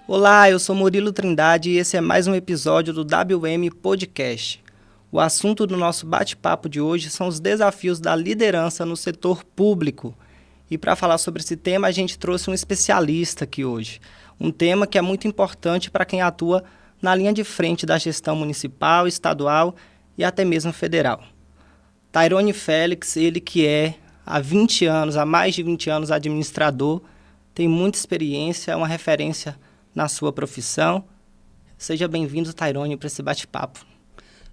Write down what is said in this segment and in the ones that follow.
Olá, eu sou Murilo Trindade e esse é mais um episódio do WM Podcast. O assunto do nosso bate-papo de hoje são os desafios da liderança no setor público. E para falar sobre esse tema, a gente trouxe um especialista aqui hoje. Um tema que é muito importante para quem atua na linha de frente da gestão municipal, estadual e até mesmo federal. Tairone Félix, ele que é há mais de 20 anos administrador, tem muita experiência, é uma referência na sua profissão. Seja bem-vindo, Tairone, para esse bate-papo.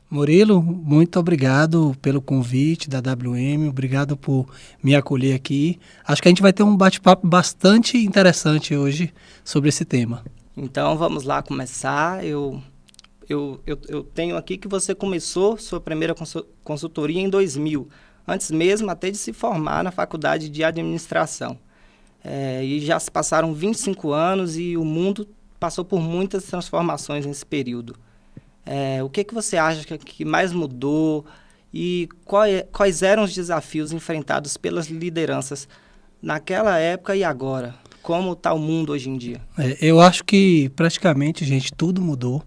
Murilo, muito obrigado pelo convite da WM, obrigado por me acolher aqui. Acho que a gente vai ter um bate-papo bastante interessante hoje sobre esse tema. Então, vamos lá começar. Eu tenho aqui que você começou sua primeira consultoria em 2000, antes mesmo até de se formar na faculdade de administração. E já se passaram 25 anos e o mundo passou por muitas transformações nesse período. O que você acha que mais mudou e quais eram os desafios enfrentados pelas lideranças naquela época e agora? Como está o mundo hoje em dia? Eu acho que praticamente, gente, tudo mudou.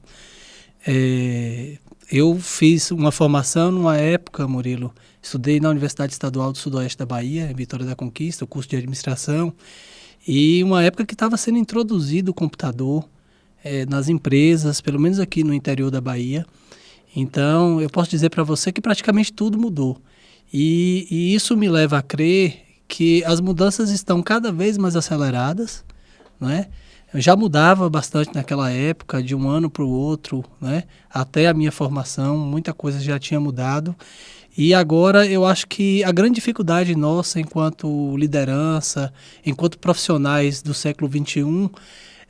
Eu fiz uma formação numa época, Murilo, estudei na Universidade Estadual do Sudoeste da Bahia, em Vitória da Conquista, o curso de administração, e uma época que estava sendo introduzido o computador nas empresas, pelo menos aqui no interior da Bahia. Então, eu posso dizer para você que praticamente tudo mudou. E isso me leva a crer que as mudanças estão cada vez mais aceleradas, né? Eu já mudava bastante naquela época, de um ano para o outro, né? Até a minha formação, muita coisa já tinha mudado. E agora eu acho que a grande dificuldade nossa enquanto liderança, enquanto profissionais do século XXI,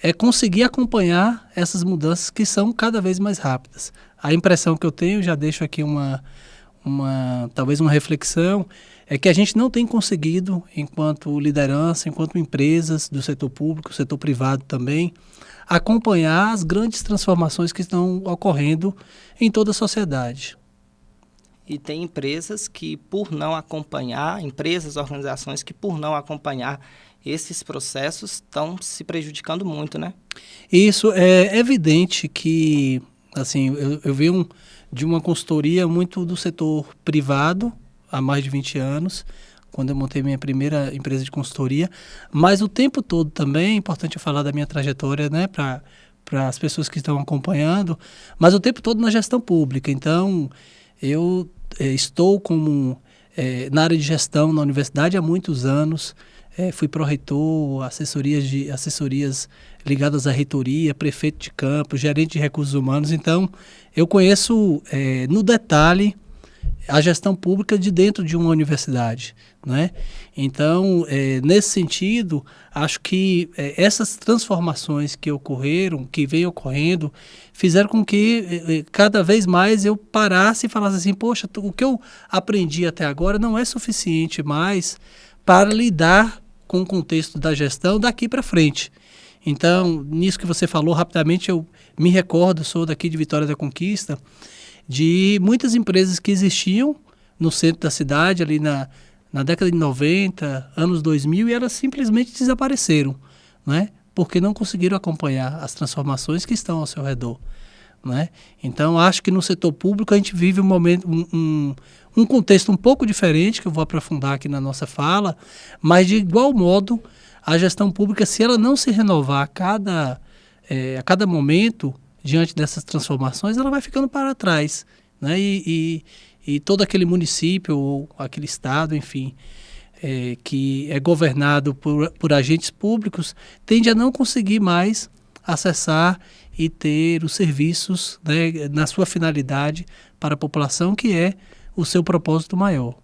é conseguir acompanhar essas mudanças que são cada vez mais rápidas. A impressão que eu tenho, já deixo aqui talvez uma reflexão, é que a gente não tem conseguido, enquanto liderança, enquanto empresas do setor público, setor privado também, acompanhar as grandes transformações que estão ocorrendo em toda a sociedade. E tem empresas que, por não acompanhar, organizações que, por não acompanhar esses processos, estão se prejudicando muito, né? Isso é evidente que, assim, eu venho de uma consultoria muito do setor privado, há mais de 20 anos, quando eu montei minha primeira empresa de consultoria, mas o tempo todo também, é importante eu falar da minha trajetória, né, para as pessoas que estão acompanhando, mas o tempo todo na gestão pública. Então, eu estou na área de gestão na universidade há muitos anos, fui pró-reitor, assessorias ligadas à reitoria, prefeito de campo, gerente de recursos humanos. Então, eu conheço no detalhe a gestão pública de dentro de uma universidade, né? Então, nesse sentido, acho que essas transformações que ocorreram, que vêm ocorrendo, fizeram com que cada vez mais eu parasse e falasse assim, poxa, o que eu aprendi até agora não é suficiente mais para lidar com o contexto da gestão daqui para frente. Então, nisso que você falou, rapidamente eu me recordo, sou daqui de Vitória da Conquista, de muitas empresas que existiam no centro da cidade, ali na década de 90, anos 2000, e elas simplesmente desapareceram, né? Porque não conseguiram acompanhar as transformações que estão ao seu redor, né? Então, acho que no setor público a gente vive um momento, um contexto um pouco diferente, que eu vou aprofundar aqui na nossa fala, mas de igual modo, a gestão pública, se ela não se renovar a cada momento, diante dessas transformações, ela vai ficando para trás, né? E todo aquele município ou aquele estado, enfim, que é governado por agentes públicos, tende a não conseguir mais acessar e ter os serviços, né, na sua finalidade para a população, que é o seu propósito maior.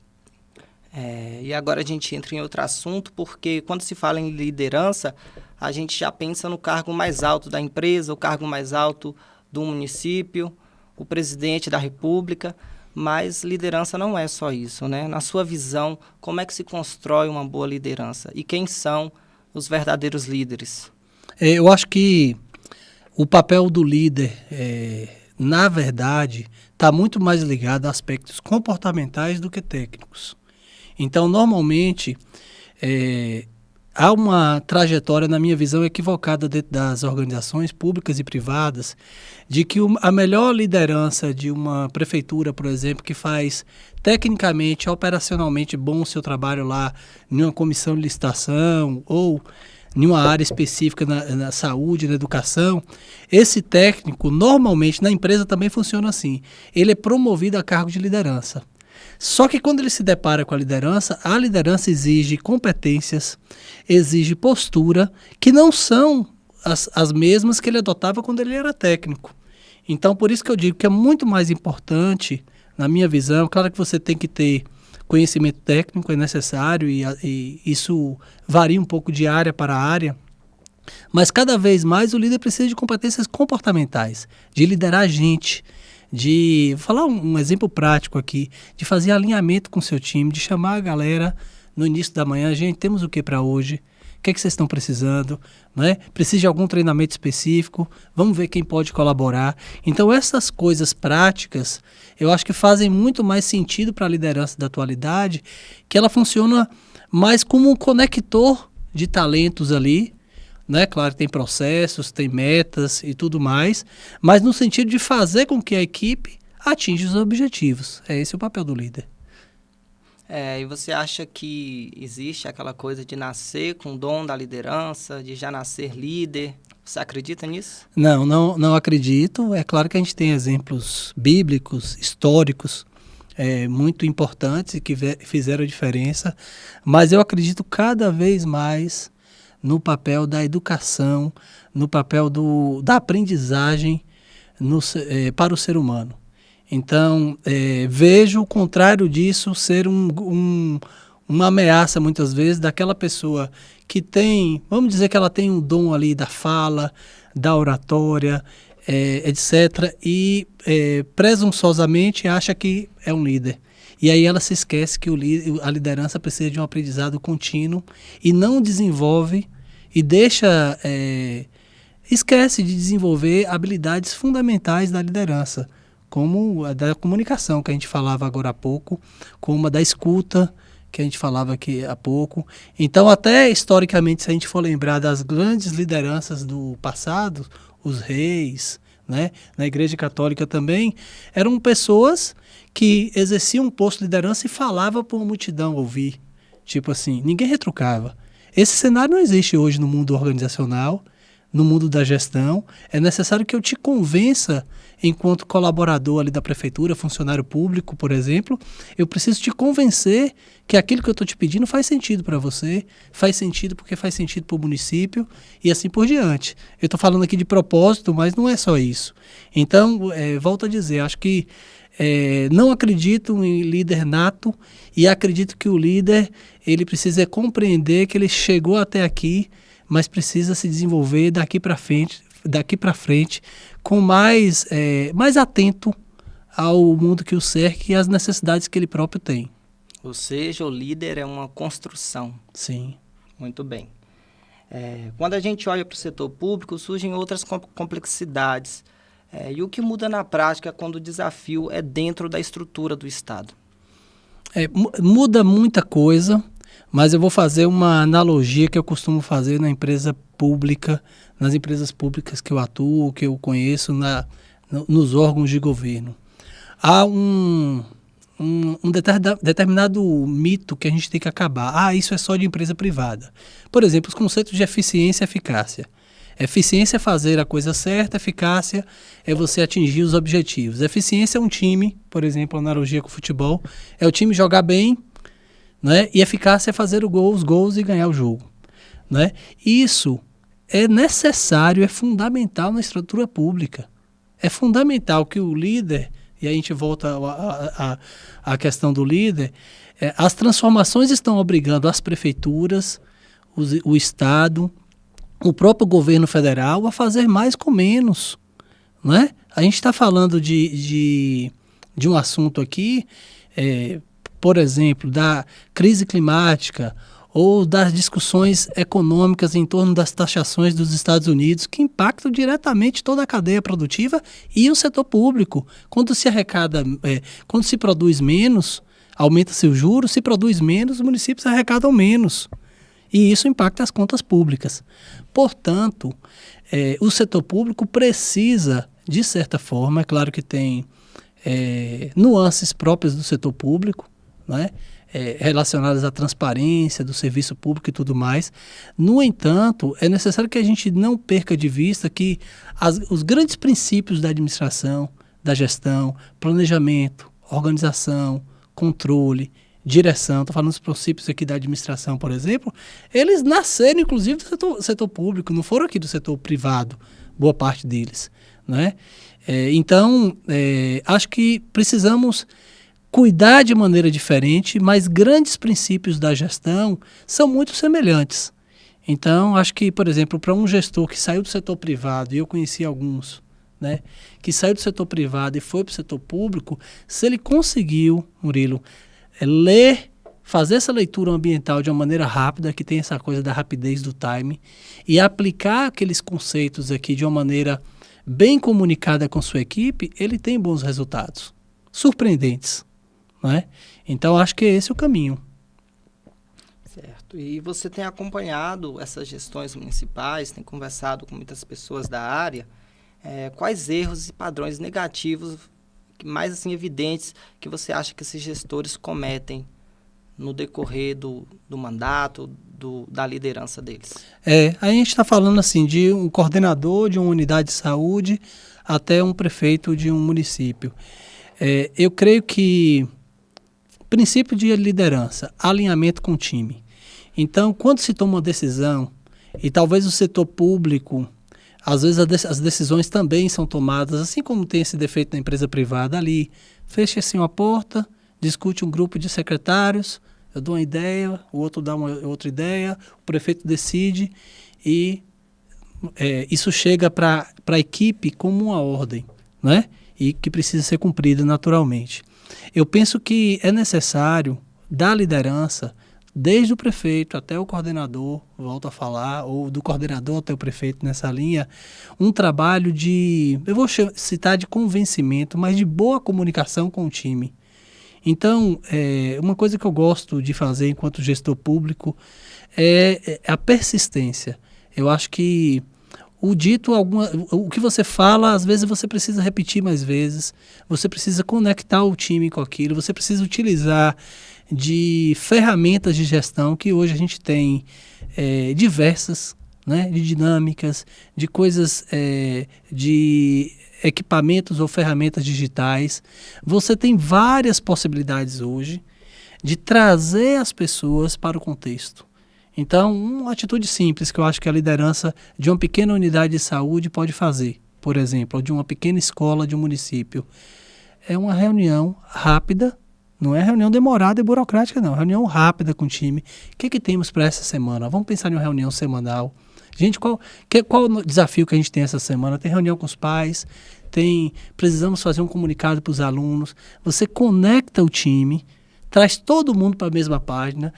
E agora a gente entra em outro assunto, porque quando se fala em liderança, a gente já pensa no cargo mais alto da empresa, o cargo mais alto do município, o presidente da República, mas liderança não é só isso, né? Na sua visão, como é que se constrói uma boa liderança? E quem são os verdadeiros líderes? Eu acho que o papel do líder, na verdade, está muito mais ligado a aspectos comportamentais do que técnicos. Então, normalmente, há uma trajetória, na minha visão, equivocada dentro das organizações públicas e privadas, de que a melhor liderança de uma prefeitura, por exemplo, que faz tecnicamente, operacionalmente bom o seu trabalho lá em uma comissão de licitação ou em uma área específica na saúde, na educação, esse técnico, normalmente, na empresa também funciona assim. Ele é promovido a cargo de liderança. Só que quando ele se depara com a liderança exige competências, exige postura, que não são as mesmas que ele adotava quando ele era técnico. Então, por isso que eu digo que é muito mais importante, na minha visão, claro que você tem que ter conhecimento técnico, é necessário, e isso varia um pouco de área para área, mas cada vez mais o líder precisa de competências comportamentais, de liderar gente, vou falar um exemplo prático aqui, de fazer alinhamento com o seu time, de chamar a galera no início da manhã, gente, temos o que para hoje? O que é que vocês estão precisando? Né? Precisa de algum treinamento específico? Vamos ver quem pode colaborar. Então, essas coisas práticas, eu acho que fazem muito mais sentido para a liderança da atualidade, que ela funciona mais como um conector de talentos ali, né? Claro, tem processos, tem metas e tudo mais, mas no sentido de fazer com que a equipe atinja os objetivos. É esse o papel do líder. E você acha que existe aquela coisa de nascer com o dom da liderança, de já nascer líder? Você acredita nisso? Não acredito. É claro que a gente tem exemplos bíblicos, históricos, muito importantes e que fizeram a diferença, mas eu acredito cada vez mais no papel da educação, no papel da aprendizagem para o ser humano. Então, vejo o contrário disso ser uma ameaça, muitas vezes, daquela pessoa que tem, vamos dizer que ela tem um dom ali da fala, da oratória, etc., e presunçosamente acha que é um líder. E aí ela se esquece que a liderança precisa de um aprendizado contínuo e não desenvolve e esquece de desenvolver habilidades fundamentais da liderança, como a da comunicação, que a gente falava agora há pouco, como a da escuta, que a gente falava aqui há pouco. Então, até historicamente, se a gente for lembrar das grandes lideranças do passado, os reis, né, na Igreja Católica também, eram pessoas que exerciam um posto de liderança e falavam para uma multidão ouvir. Tipo assim, ninguém retrucava. Esse cenário não existe hoje no mundo organizacional, no mundo da gestão. É necessário que eu te convença, enquanto colaborador ali da prefeitura, funcionário público, por exemplo, eu preciso te convencer que aquilo que eu estou te pedindo faz sentido para você, faz sentido porque faz sentido para o município e assim por diante. Eu estou falando aqui de propósito, mas não é só isso. Então, volto a dizer, acho que não acredito em líder nato e acredito que o líder ele precisa compreender que ele chegou até aqui, mas precisa se desenvolver daqui para frente com mais atento ao mundo que o cerca e às necessidades que ele próprio tem. Ou seja, o líder é uma construção. Sim. Muito bem. Quando a gente olha para o setor público, surgem outras complexidades. E o que muda na prática quando o desafio é dentro da estrutura do Estado? Muda muita coisa, mas eu vou fazer uma analogia que eu costumo fazer na empresa pública, nas empresas públicas que eu atuo, que eu conheço, nos órgãos de governo. Há um determinado mito que a gente tem que acabar. Isso é só de empresa privada. Por exemplo, os conceitos de eficiência e eficácia. Eficiência é fazer a coisa certa, eficácia é você atingir os objetivos. Eficiência é um time, por exemplo, analogia com o futebol, é o time jogar bem, né? E eficácia é fazer os gols e ganhar o jogo, né? Isso é necessário, é fundamental na estrutura pública. É fundamental que o líder, e aí a gente volta à questão do líder, as transformações estão obrigando as prefeituras, o Estado, o próprio governo federal a fazer mais com menos, né? A gente está falando de um assunto aqui, por exemplo, da crise climática ou das discussões econômicas em torno das taxações dos Estados Unidos, que impactam diretamente toda a cadeia produtiva e o setor público. Quando se produz menos, aumenta-se o juros, se produz menos, os municípios arrecadam menos. E isso impacta as contas públicas. Portanto, o setor público precisa, de certa forma, é claro que tem nuances próprias do setor público, né? Relacionadas à transparência do serviço público e tudo mais. No entanto, é necessário que a gente não perca de vista que os grandes princípios da administração, da gestão, planejamento, organização, controle, direção, estou falando dos princípios aqui da administração, por exemplo, eles nasceram inclusive do setor público, não foram aqui do setor privado, boa parte deles, né? Então, acho que precisamos cuidar de maneira diferente, mas grandes princípios da gestão são muito semelhantes. Então, acho que, por exemplo, para um gestor que saiu do setor privado, e eu conheci alguns, né, que saiu do setor privado e foi para o setor público, se ele conseguiu, Murilo, fazer essa leitura ambiental de uma maneira rápida, que tem essa coisa da rapidez do time, e aplicar aqueles conceitos aqui de uma maneira bem comunicada com sua equipe, ele tem bons resultados, surpreendentes. Né? Então, acho que esse é o caminho. Certo. E você tem acompanhado essas gestões municipais, tem conversado com muitas pessoas da área. Quais erros e padrões negativos, mais assim, evidentes, que você acha que esses gestores cometem no decorrer do mandato, da liderança deles? A gente está falando assim de um coordenador de uma unidade de saúde até um prefeito de um município. Eu creio que princípio de liderança, alinhamento com o time. Então, quando se toma uma decisão, e talvez o setor público, às vezes as decisões também são tomadas, assim como tem esse defeito na empresa privada ali, fecha assim uma porta, discute um grupo de secretários, eu dou uma ideia, o outro dá uma outra ideia, o prefeito decide e isso chega para a equipe como uma ordem, né? E que precisa ser cumprida naturalmente. Eu penso que é necessário da liderança, desde o prefeito até o coordenador, volto a falar, ou do coordenador até o prefeito nessa linha, um trabalho eu vou citar de convencimento, mas de boa comunicação com o time. Então, uma coisa que eu gosto de fazer enquanto gestor público é a persistência. Eu acho que o que você fala, às vezes você precisa repetir mais vezes, você precisa conectar o time com aquilo, você precisa utilizar de ferramentas de gestão que hoje a gente tem diversas, né, de dinâmicas, de coisas, de equipamentos ou ferramentas digitais. Você tem várias possibilidades hoje de trazer as pessoas para o contexto. Então, uma atitude simples que eu acho que a liderança de uma pequena unidade de saúde pode fazer, por exemplo, ou de uma pequena escola de um município, é uma reunião rápida, não é reunião demorada e burocrática não, reunião rápida com o time. O que temos para essa semana? Vamos pensar em uma reunião semanal. Gente, qual o desafio que a gente tem essa semana? Tem reunião com os pais, precisamos fazer um comunicado para os alunos. Você conecta o time, traz todo mundo para a mesma página,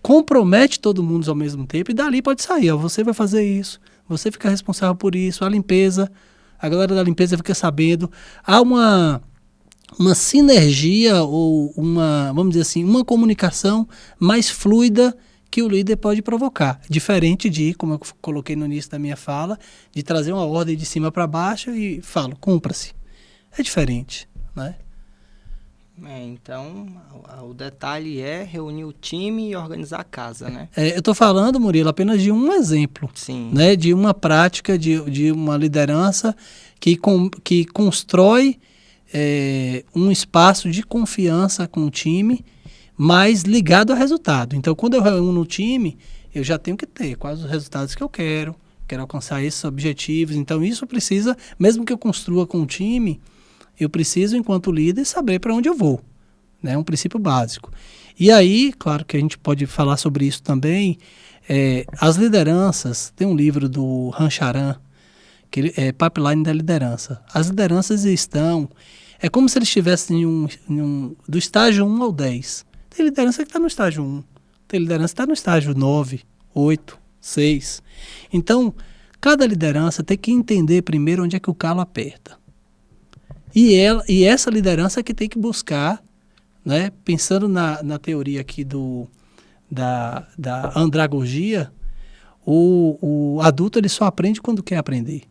compromete todo mundo ao mesmo tempo e dali pode sair. Você vai fazer isso, você fica responsável por isso, a limpeza, a galera da limpeza fica sabendo. Há uma sinergia ou vamos dizer assim, uma comunicação mais fluida que o líder pode provocar. Diferente de, como eu coloquei no início da minha fala, de trazer uma ordem de cima para baixo e falo, cumpra-se. É diferente, né? Então, o detalhe é reunir o time e organizar a casa, né? Eu estou falando, Murilo, apenas de um exemplo. Sim. Né? De uma prática, de uma liderança que constrói um espaço de confiança com o time, mas ligado ao resultado. Então, quando eu reúno o time, eu já tenho que ter quais os resultados que eu quero alcançar esses objetivos. Então, isso precisa, mesmo que eu construa com o time, eu preciso, enquanto líder, saber para onde eu vou. Né? Um princípio básico. E aí, claro que a gente pode falar sobre isso também, as lideranças, tem um livro do Rancharan, que é Pipeline da Liderança. As lideranças é como se eles estivessem do estágio 1 ao 10. Tem liderança que está no estágio 1, tem liderança que está no estágio 9, 8, 6. Então, cada liderança tem que entender primeiro onde é que o calo aperta. E essa liderança é que tem que buscar, né, pensando na teoria aqui da andragogia, o adulto ele só aprende quando quer aprender.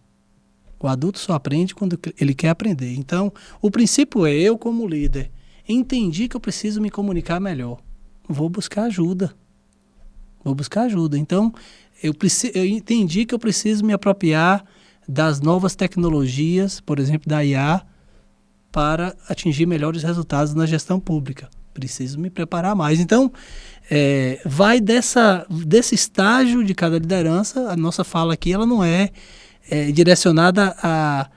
O adulto só aprende quando ele quer aprender. Então, o princípio é eu, como líder, entendi que eu preciso me comunicar melhor. Vou buscar ajuda. Então, eu entendi que eu preciso me apropriar das novas tecnologias, por exemplo, da IA, para atingir melhores resultados na gestão pública. Preciso me preparar mais. Então, vai desse estágio de cada liderança. A nossa fala aqui ela não é direcionada a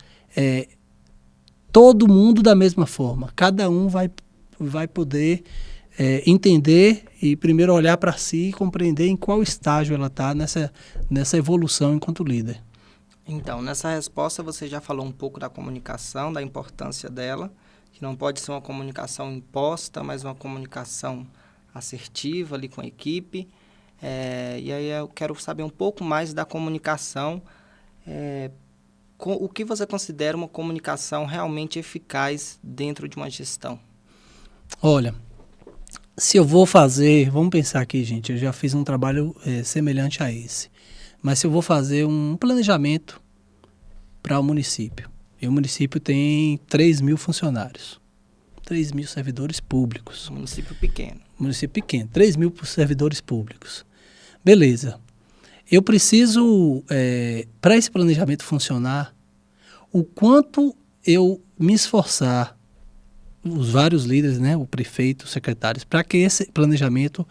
todo mundo da mesma forma. Cada um vai poder entender e primeiro olhar para si e compreender em qual estágio ela está nessa evolução enquanto líder. Então, nessa resposta você já falou um pouco da comunicação, da importância dela, que não pode ser uma comunicação imposta, mas uma comunicação assertiva ali com a equipe. E aí eu quero saber um pouco mais da comunicação. O que você considera uma comunicação realmente eficaz dentro de uma gestão? Olha, se eu vou fazer, vamos pensar aqui, gente, eu já fiz um trabalho semelhante a esse, mas se eu vou fazer um planejamento para o município, e o município tem 3.000 funcionários, 3.000 servidores públicos. Município pequeno. Município pequeno, 3.000 servidores públicos. Beleza. Eu preciso, para esse planejamento funcionar, o quanto eu me esforçar, os vários líderes, né, o prefeito, os secretários, para que esse planejamento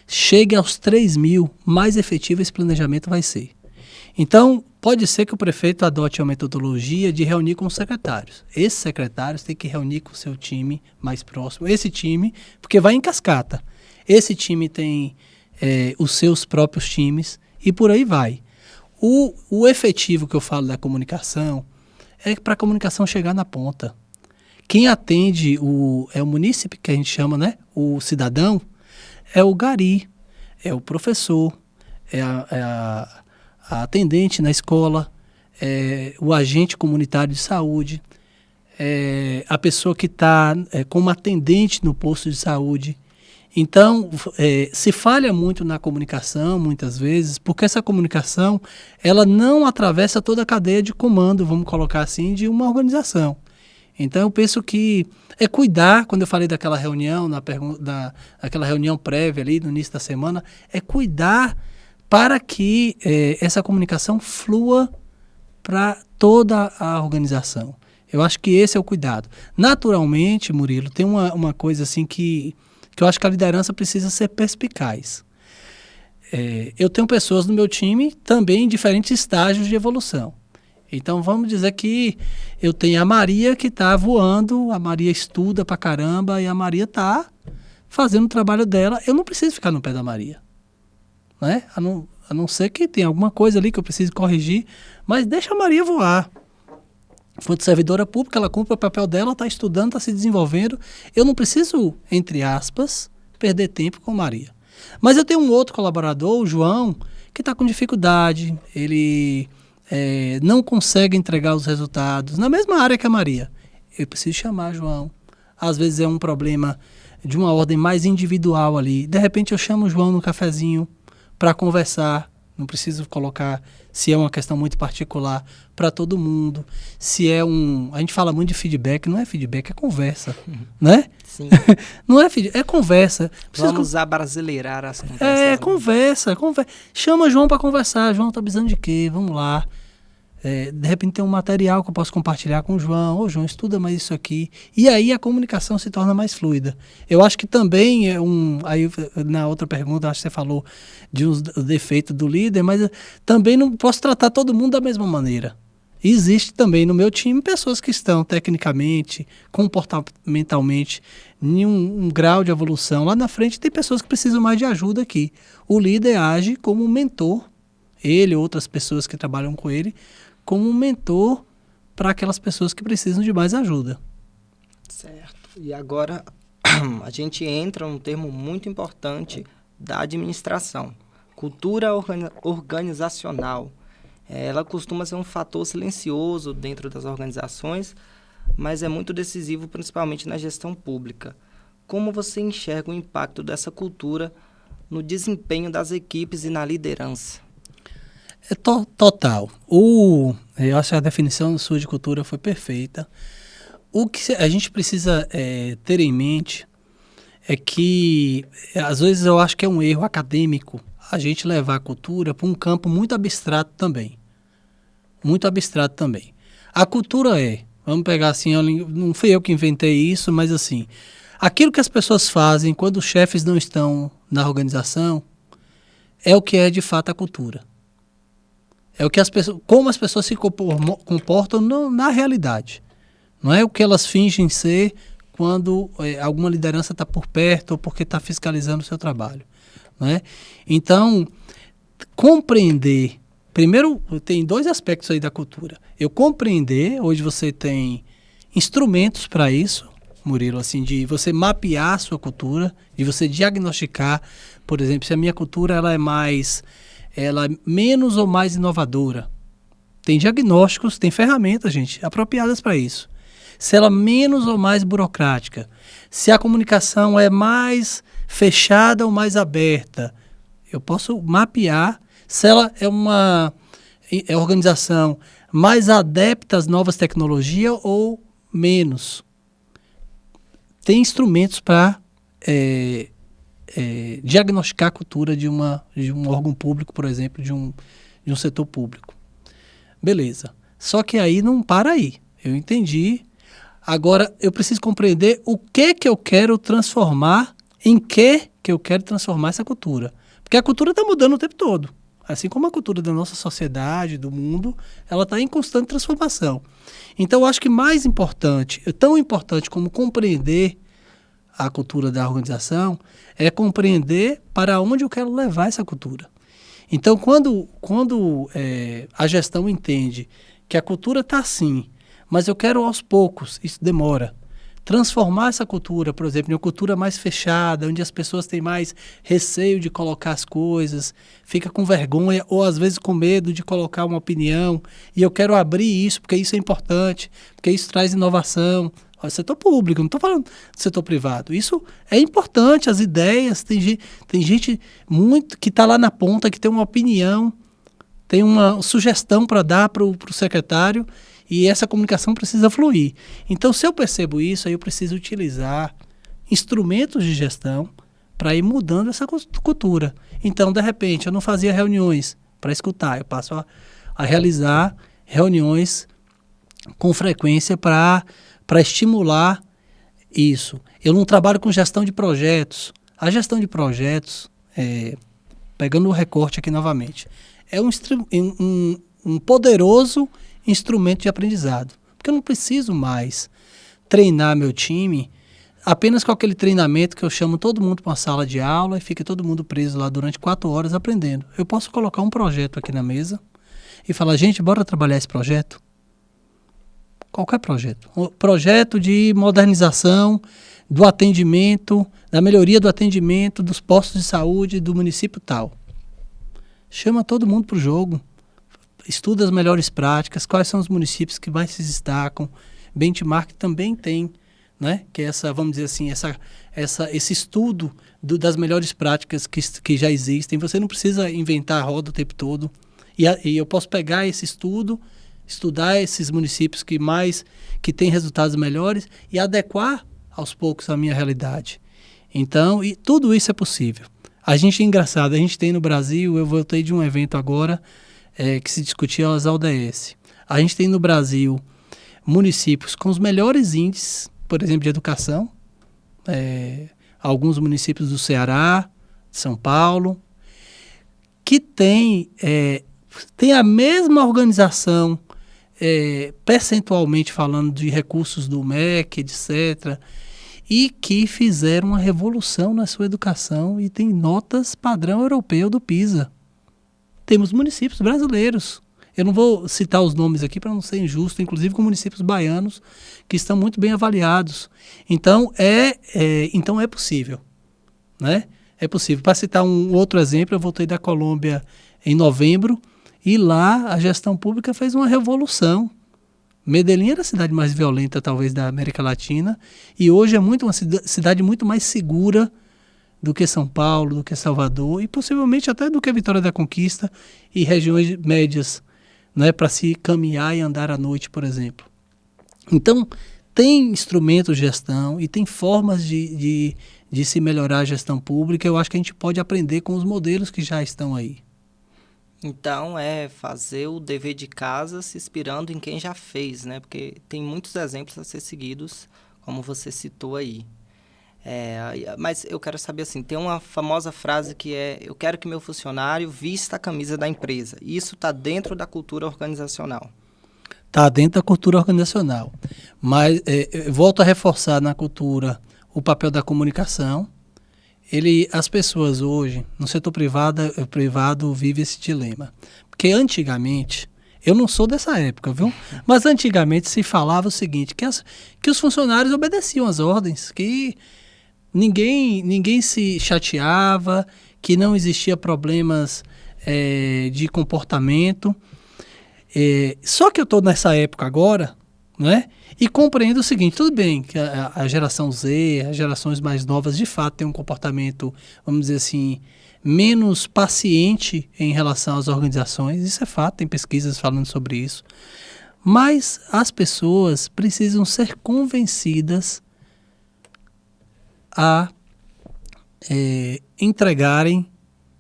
chegue aos 3.000, mais efetivo esse planejamento vai ser. Então, pode ser que o prefeito adote a metodologia de reunir com os secretários. Esses secretários têm que reunir com o seu time mais próximo. Esse time, porque vai em cascata. Esse time tem os seus próprios times e por aí vai. O efetivo que eu falo da comunicação é para a comunicação chegar na ponta. Quem atende o munícipe, que a gente chama, né? O cidadão, é o gari, é o professor, é a atendente na escola, o agente comunitário de saúde, a pessoa que está como atendente no posto de saúde. Então, se falha muito na comunicação, muitas vezes, porque essa comunicação ela não atravessa toda a cadeia de comando, vamos colocar assim, de uma organização. Então, eu penso que é cuidar, quando eu falei daquela reunião, daquela reunião prévia ali no início da semana, é cuidar para que essa comunicação flua para toda a organização. Eu acho que esse é o cuidado. Naturalmente, Murilo, tem uma coisa assim que eu acho que a liderança precisa ser perspicaz. Eu tenho pessoas no meu time também em diferentes estágios de evolução. Então, vamos dizer que eu tenho a Maria que está voando, a Maria estuda pra caramba e a Maria está fazendo o trabalho dela. Eu não preciso ficar no pé da Maria, né? A não ser que tenha alguma coisa ali que eu preciso corrigir, mas deixa a Maria voar. Enquanto servidora pública, ela cumpre o papel dela, está estudando, está se desenvolvendo. Eu não preciso, entre aspas, perder tempo com Maria. Mas eu tenho um outro colaborador, o João, que está com dificuldade, ele não consegue entregar os resultados na mesma área que a Maria. Eu preciso chamar João. Às vezes é um problema de uma ordem mais individual ali. De repente eu chamo o João no cafezinho para conversar. Não preciso colocar se é uma questão muito particular para todo mundo. Se é a gente fala muito de feedback, não é feedback, é conversa, né? Sim. Não é feedback, é conversa. Vamos abrasileirar as conversas. Conversa. Chama João para conversar. João, tá precisando de quê? Vamos lá. De repente tem um material que eu posso compartilhar com o João. Ô, João, estuda mais isso aqui. E aí a comunicação se torna mais fluida. Eu acho que também aí na outra pergunta, acho que você falou de um defeito do líder, mas também não posso tratar todo mundo da mesma maneira. Existe também no meu time pessoas que estão tecnicamente, comportamentalmente, em um grau de evolução. Lá na frente tem pessoas que precisam mais de ajuda aqui. O líder age como um mentor, ele ou outras pessoas que trabalham com ele, como um mentor para aquelas pessoas que precisam de mais ajuda. Certo. E agora a gente entra num termo muito importante da administração. Cultura organizacional. Ela costuma ser um fator silencioso dentro das organizações, mas é muito decisivo principalmente na gestão pública. Como você enxerga o impacto dessa cultura no desempenho das equipes e na liderança? Total. Eu acho que a definição sua de cultura foi perfeita. O que a gente precisa ter em mente é que, às vezes, eu acho que é um erro acadêmico a gente levar a cultura para um campo muito abstrato também. Muito abstrato também. A cultura vamos pegar assim, não fui eu que inventei isso, mas assim, aquilo que as pessoas fazem quando os chefes não estão na organização é o que é de fato a cultura. É o que como as pessoas se comportam na realidade. Não é o que elas fingem ser quando alguma liderança está por perto ou porque está fiscalizando o seu trabalho. Não é? Então, compreender. Primeiro, tem 2 aspectos aí da cultura. Eu compreender, hoje você tem instrumentos para isso, Murilo, assim, de você mapear a sua cultura, de você diagnosticar, por exemplo, se a minha cultura ela é menos ou mais inovadora. Tem diagnósticos, tem ferramentas, gente, apropriadas para isso. Se ela é menos ou mais burocrática, se a comunicação é mais fechada ou mais aberta, eu posso mapear. Se ela é uma organização mais adepta às novas tecnologias ou menos. Tem instrumentos para diagnosticar a cultura de um órgão público, por exemplo, de um setor público. Beleza. Só que aí não para aí. Eu entendi. Agora, eu preciso compreender o que eu quero transformar, em que eu quero transformar essa cultura. Porque a cultura está mudando o tempo todo. Assim como a cultura da nossa sociedade, do mundo, ela está em constante transformação. Então, eu acho que mais importante, tão importante como compreender a cultura da organização, é compreender para onde eu quero levar essa cultura. Então, quando a gestão entende que a cultura está assim, mas eu quero aos poucos, isso demora, transformar essa cultura, por exemplo, em uma cultura mais fechada, onde as pessoas têm mais receio de colocar as coisas, fica com vergonha ou às vezes com medo de colocar uma opinião, e eu quero abrir isso porque isso é importante, porque isso traz inovação. Setor público, não estou falando do setor privado. Isso é importante, as ideias, tem gente muito que está lá na ponta, que tem uma opinião, tem uma sugestão para dar para o secretário, e essa comunicação precisa fluir. Então, se eu percebo isso, aí eu preciso utilizar instrumentos de gestão para ir mudando essa cultura. Então, de repente, eu não fazia reuniões para escutar, eu passo a realizar reuniões com frequência para estimular isso. Eu não trabalho com gestão de projetos. A gestão de projetos, pegando o recorte aqui novamente, é um poderoso instrumento de aprendizado. Porque eu não preciso mais treinar meu time apenas com aquele treinamento que eu chamo todo mundo para uma sala de aula e fica todo mundo preso lá durante 4 horas aprendendo. Eu posso colocar um projeto aqui na mesa e falar, gente, bora trabalhar esse projeto? Qualquer projeto. Um projeto de modernização do atendimento, da melhoria do atendimento dos postos de saúde do município tal. Chama todo mundo para o jogo. Estuda as melhores práticas, quais são os municípios que mais se destacam. Benchmark também tem, né? Que é essa, vamos dizer assim, esse estudo das melhores práticas que já existem. Você não precisa inventar a roda o tempo todo. E eu posso pegar esse estudo, estudar esses municípios que têm resultados melhores e adequar aos poucos à minha realidade. Então, e tudo isso é possível. A gente é engraçado, a gente tem no Brasil, eu voltei de um evento agora que se discutia as ODS. A gente tem no Brasil municípios com os melhores índices, por exemplo, de educação, alguns municípios do Ceará, de São Paulo, que tem a mesma organização, percentualmente falando de recursos do MEC, etc., e que fizeram uma revolução na sua educação e tem notas padrão europeu do PISA. Temos municípios brasileiros. Eu não vou citar os nomes aqui para não ser injusto, inclusive com municípios baianos que estão muito bem avaliados. Então, então é possível, né? É possível. Para citar um outro exemplo, eu voltei da Colômbia em novembro e lá a gestão pública fez uma revolução. Medellín era a cidade mais violenta, talvez, da América Latina, e hoje é uma cidade muito mais segura do que São Paulo, do que Salvador e possivelmente até do que Vitória da Conquista e regiões médias, né, para se caminhar e andar à noite, por exemplo. Então, tem instrumentos de gestão e tem formas de se melhorar a gestão pública. Eu acho que a gente pode aprender com os modelos que já estão aí. Então, é fazer o dever de casa se inspirando em quem já fez, né? Porque tem muitos exemplos a ser seguidos, como você citou aí. Mas eu quero saber assim, tem uma famosa frase que é: eu quero que meu funcionário vista a camisa da empresa. Isso está dentro da cultura organizacional. Está dentro da cultura organizacional. Mas volto a reforçar na cultura o papel da comunicação. As pessoas hoje, no setor privado, vivem esse dilema. Porque antigamente, eu não sou dessa época, viu? Mas antigamente se falava o seguinte, que os funcionários obedeciam às ordens, que ninguém se chateava, que não existia problemas de comportamento. Só que eu estou nessa época agora, né? E compreendo o seguinte, tudo bem que a geração Z, as gerações mais novas, de fato, têm um comportamento, vamos dizer assim, menos paciente em relação às organizações. Isso é fato, tem pesquisas falando sobre isso. Mas as pessoas precisam ser convencidas a entregarem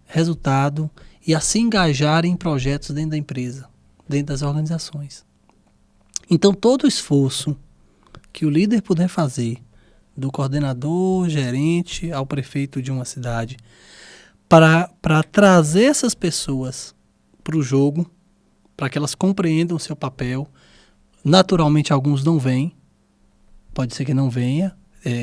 resultado e a se engajarem em projetos dentro da empresa, dentro das organizações. Então, todo esforço que o líder puder fazer, do coordenador, gerente, ao prefeito de uma cidade, para trazer essas pessoas para o jogo, para que elas compreendam o seu papel. Naturalmente, alguns não vêm, pode ser que não venha,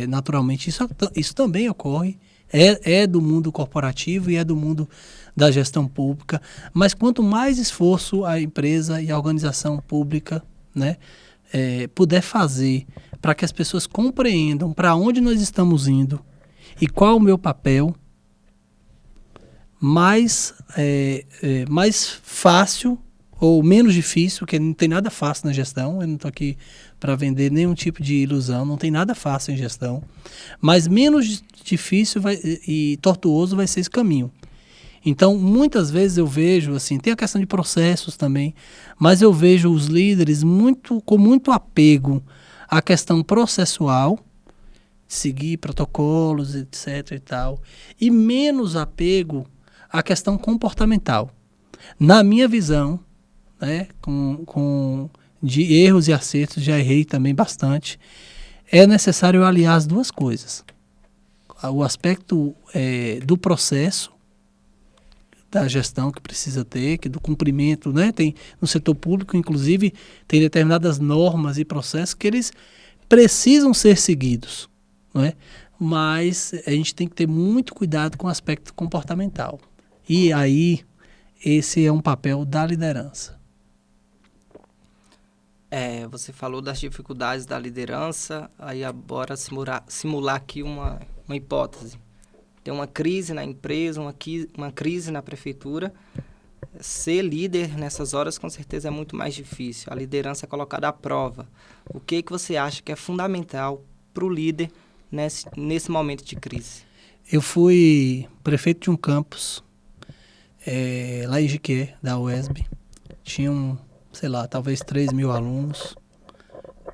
naturalmente isso também ocorre, é do mundo corporativo e é do mundo da gestão pública, mas quanto mais esforço a empresa e a organização pública, né, puder fazer para que as pessoas compreendam para onde nós estamos indo e qual o meu papel, mais fácil ou menos difícil, porque não tem nada fácil na gestão, eu não estou aqui para vender nenhum tipo de ilusão, não tem nada fácil em gestão, mas menos difícil e tortuoso vai ser esse caminho. Então, muitas vezes eu vejo, assim, tem a questão de processos também, mas eu vejo os líderes com muito apego à questão processual, seguir protocolos, etc. e tal, e menos apego à questão comportamental. Na minha visão, né, de erros e acertos, já errei também bastante, é necessário aliar as duas coisas. O aspecto do processo, da gestão que precisa ter, do cumprimento, né? Tem, no setor público, inclusive, tem determinadas normas e processos que eles precisam ser seguidos, né? Mas a gente tem que ter muito cuidado com o aspecto comportamental. E aí, esse é um papel da liderança. Você falou das dificuldades da liderança, aí bora simular aqui uma hipótese. Tem uma crise na empresa, uma crise na prefeitura. Ser líder nessas horas, com certeza, é muito mais difícil. A liderança é colocada à prova. O que você acha que é fundamental para o líder nesse momento de crise? Eu fui prefeito de um campus, lá em Jiquié, da UESB. Tinham, talvez 3 mil alunos.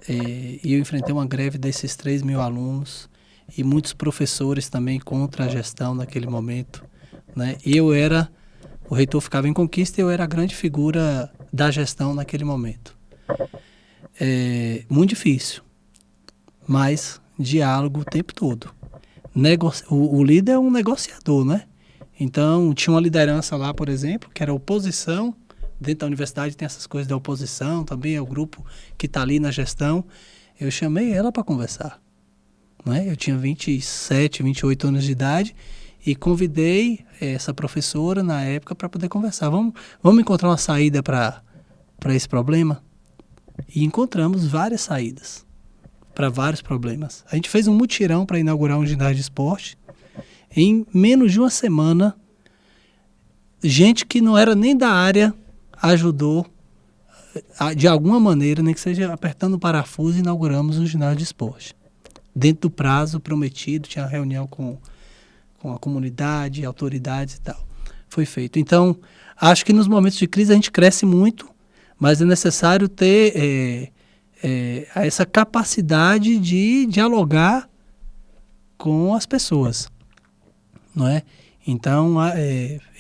E eu enfrentei uma greve desses 3 mil alunos. E muitos professores também contra a gestão naquele momento, né? O reitor ficava em Conquista e eu era a grande figura da gestão naquele momento. Muito difícil, mas diálogo o tempo todo. O líder é um negociador, né? Então, tinha uma liderança lá, por exemplo, que era a oposição. Dentro da universidade tem essas coisas da oposição, também é o grupo que está ali na gestão. Eu chamei ela para conversar. Eu tinha 27, 28 anos de idade e convidei essa professora na época para poder conversar. Vamos encontrar uma saída para esse problema? E encontramos várias saídas para vários problemas. A gente fez um mutirão para inaugurar um ginásio de esporte. Em menos de uma semana, gente que não era nem da área ajudou de alguma maneira, nem que seja apertando o parafuso, e inauguramos um ginásio de esporte. Dentro do prazo prometido, tinha reunião com com a comunidade, autoridades e tal. Foi feito. Então, acho que nos momentos de crise a gente cresce muito, mas é necessário ter essa capacidade de dialogar com as pessoas, não é? Então,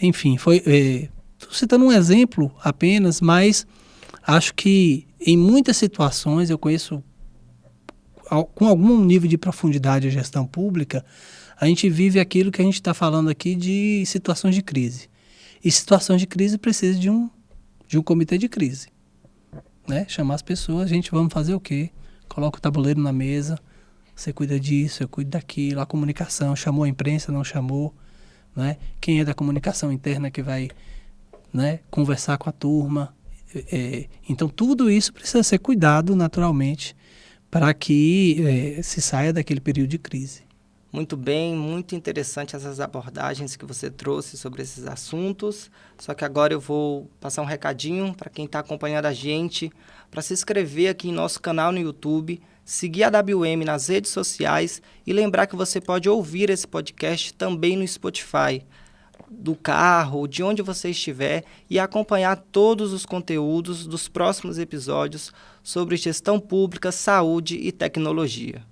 enfim, estou citando um exemplo apenas, mas acho que em muitas situações eu conheço com algum nível de profundidade a gestão pública, a gente vive aquilo que a gente está falando aqui de situações de crise. E situações de crise precisa de um comitê de crise, né? Chamar as pessoas, gente, vamos fazer o quê? Coloca o tabuleiro na mesa, você cuida disso, eu cuido daquilo, a comunicação, chamou a imprensa, não chamou, né? Quem é da comunicação interna que vai, né, conversar com a turma. Então, tudo isso precisa ser cuidado naturalmente para que se saia daquele período de crise. Muito bem, muito interessante essas abordagens que você trouxe sobre esses assuntos. Só que agora eu vou passar um recadinho para quem está acompanhando a gente, para se inscrever aqui em nosso canal no YouTube, seguir a WM nas redes sociais e lembrar que você pode ouvir esse podcast também no Spotify, do carro, de onde você estiver, e acompanhar todos os conteúdos dos próximos episódios sobre gestão pública, saúde e tecnologia.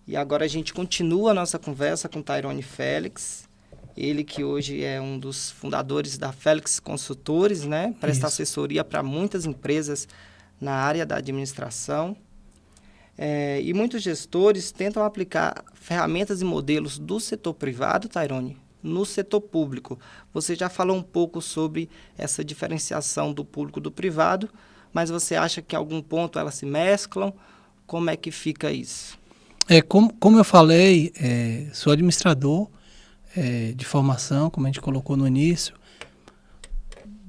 E agora a gente continua a nossa conversa com Tairone Félix, ele que hoje é um dos fundadores da Félix Consultores, né? Presta assessoria para muitas empresas na área da administração. E muitos gestores tentam aplicar ferramentas e modelos do setor privado, Tairone, no setor público. Você já falou um pouco sobre essa diferenciação do público do privado, mas você acha que em algum ponto elas se mesclam? Como é que fica isso? Como eu falei, sou administrador de formação, como a gente colocou no início.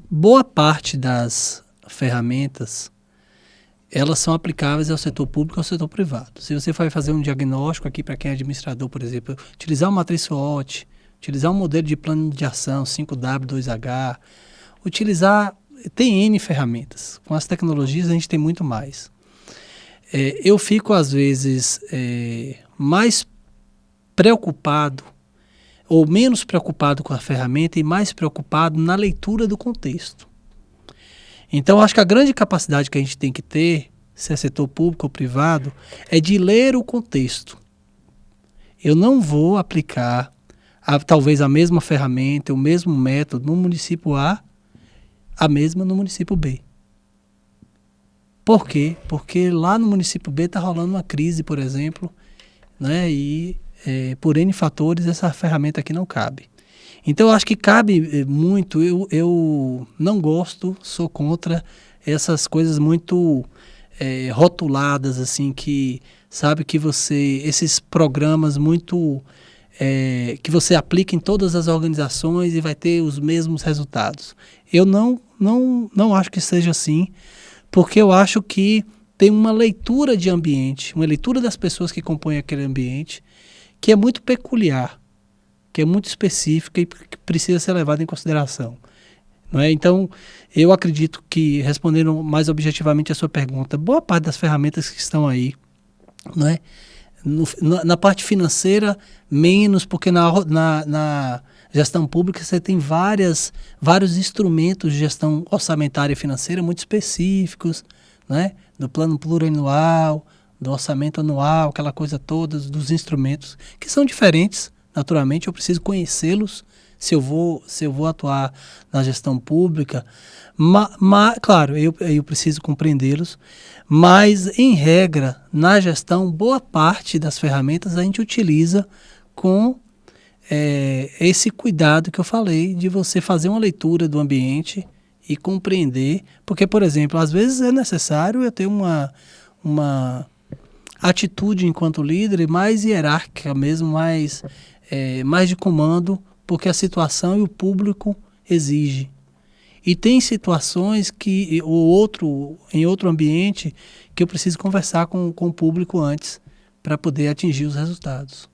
Boa parte das ferramentas, elas são aplicáveis ao setor público e ao setor privado. Se você vai fazer um diagnóstico aqui para quem é administrador, por exemplo, utilizar uma matriz SWOT, utilizar um modelo de plano de ação 5W, 2H, tem N ferramentas. Com as tecnologias a gente tem muito mais. Eu fico, às vezes, mais preocupado ou menos preocupado com a ferramenta e mais preocupado na leitura do contexto. Então, acho que a grande capacidade que a gente tem que ter, se é setor público ou privado, é de ler o contexto. Eu não vou aplicar talvez a mesma ferramenta, o mesmo método no município A, a mesma no município B. Por quê? Porque lá no município B está rolando uma crise, por exemplo, né? E por N fatores essa ferramenta aqui não cabe. Então, eu acho que cabe muito. Eu não gosto, sou contra essas coisas muito rotuladas, assim, que sabe que esses programas muito que você aplica em todas as organizações e vai ter os mesmos resultados. Eu não acho que seja assim, porque eu acho que tem uma leitura de ambiente, uma leitura das pessoas que compõem aquele ambiente, que é muito peculiar, que é muito específica e que precisa ser levada em consideração. Não é? Então, eu acredito que, respondendo mais objetivamente a sua pergunta, boa parte das ferramentas que estão aí, não é? Na parte financeira, menos, porque na gestão pública você tem vários instrumentos de gestão orçamentária e financeira muito específicos, né? Do plano plurianual, do orçamento anual, aquela coisa toda, dos instrumentos, que são diferentes, naturalmente, eu preciso conhecê-los se eu vou atuar na gestão pública, claro, eu preciso compreendê-los, mas, em regra, na gestão, boa parte das ferramentas a gente utiliza com esse cuidado que eu falei, de você fazer uma leitura do ambiente e compreender, porque, por exemplo, às vezes é necessário eu ter uma atitude enquanto líder mais hierárquica mesmo, mais de comando, porque a situação e o público exige. E tem situações que em outro ambiente que eu preciso conversar com o público antes para poder atingir os resultados.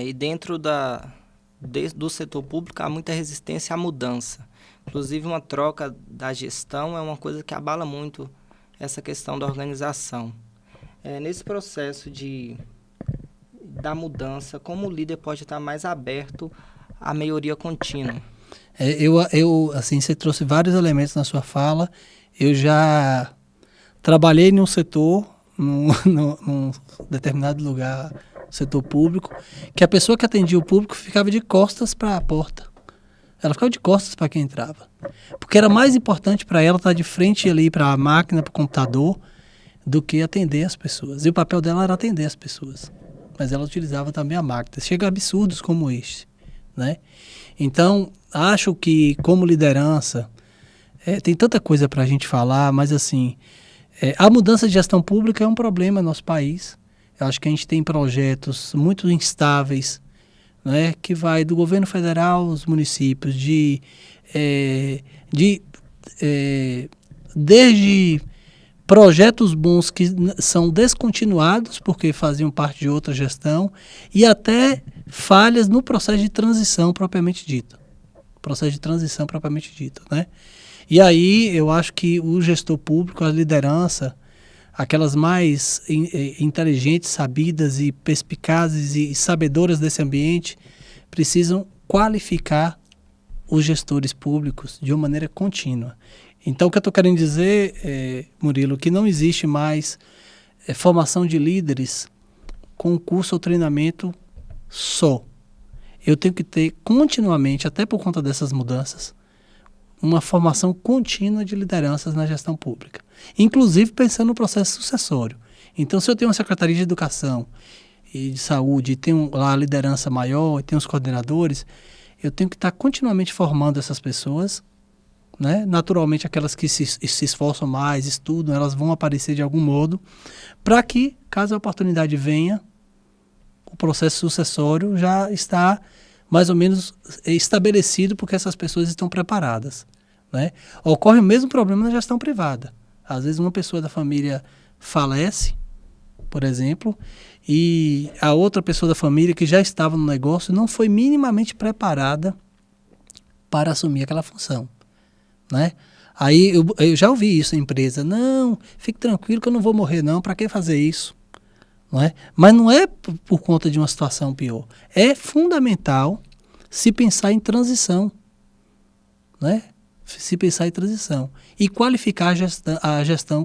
E dentro do setor público há muita resistência à mudança. Inclusive, uma troca da gestão é uma coisa que abala muito essa questão da organização. Nesse processo de da mudança, como o líder pode estar mais aberto à melhoria contínua? Assim, você trouxe vários elementos na sua fala. Eu já trabalhei em um setor, num determinado lugar, setor público, que a pessoa que atendia o público ficava de costas para a porta. Ela ficava de costas para quem entrava. Porque era mais importante para ela estar de frente ali para a máquina, para o computador, do que atender as pessoas. E o papel dela era atender as pessoas. Mas ela utilizava também a máquina. Chega a absurdos como este, né? Então, acho que como liderança, tem tanta coisa para a gente falar, mas assim, a mudança de gestão pública é um problema no nosso país. Eu acho que a gente tem projetos muito instáveis, né, que vai do governo federal aos municípios, desde projetos bons que são descontinuados porque faziam parte de outra gestão e até falhas no processo de transição propriamente dito. Né? E aí eu acho que o gestor público, a liderança, aquelas mais inteligentes, sabidas e perspicazes e sabedoras desse ambiente, precisam qualificar os gestores públicos de uma maneira contínua. Então, o que eu estou querendo dizer, Murilo, que não existe mais formação de líderes com curso ou treinamento só. Eu tenho que ter continuamente, até por conta dessas mudanças, uma formação contínua de lideranças na gestão pública, inclusive pensando no processo sucessório. Então, se eu tenho uma secretaria de educação e de saúde, e tenho lá a liderança maior, e tenho os coordenadores, eu tenho que estar continuamente formando essas pessoas, né? Naturalmente, aquelas que se esforçam mais, estudam, elas vão aparecer de algum modo, para que, caso a oportunidade venha, o processo sucessório já está mais ou menos estabelecido porque essas pessoas estão preparadas, né? Ocorre o mesmo problema na gestão privada. Às vezes uma pessoa da família falece, por exemplo, e a outra pessoa da família que já estava no negócio não foi minimamente preparada para assumir aquela função, né? Aí eu já ouvi isso na empresa. Não, fique tranquilo que eu não vou morrer não, para que fazer isso? Não é? Mas não é por conta de uma situação pior. É fundamental se pensar em transição, né? Se pensar em transição e qualificar a gestão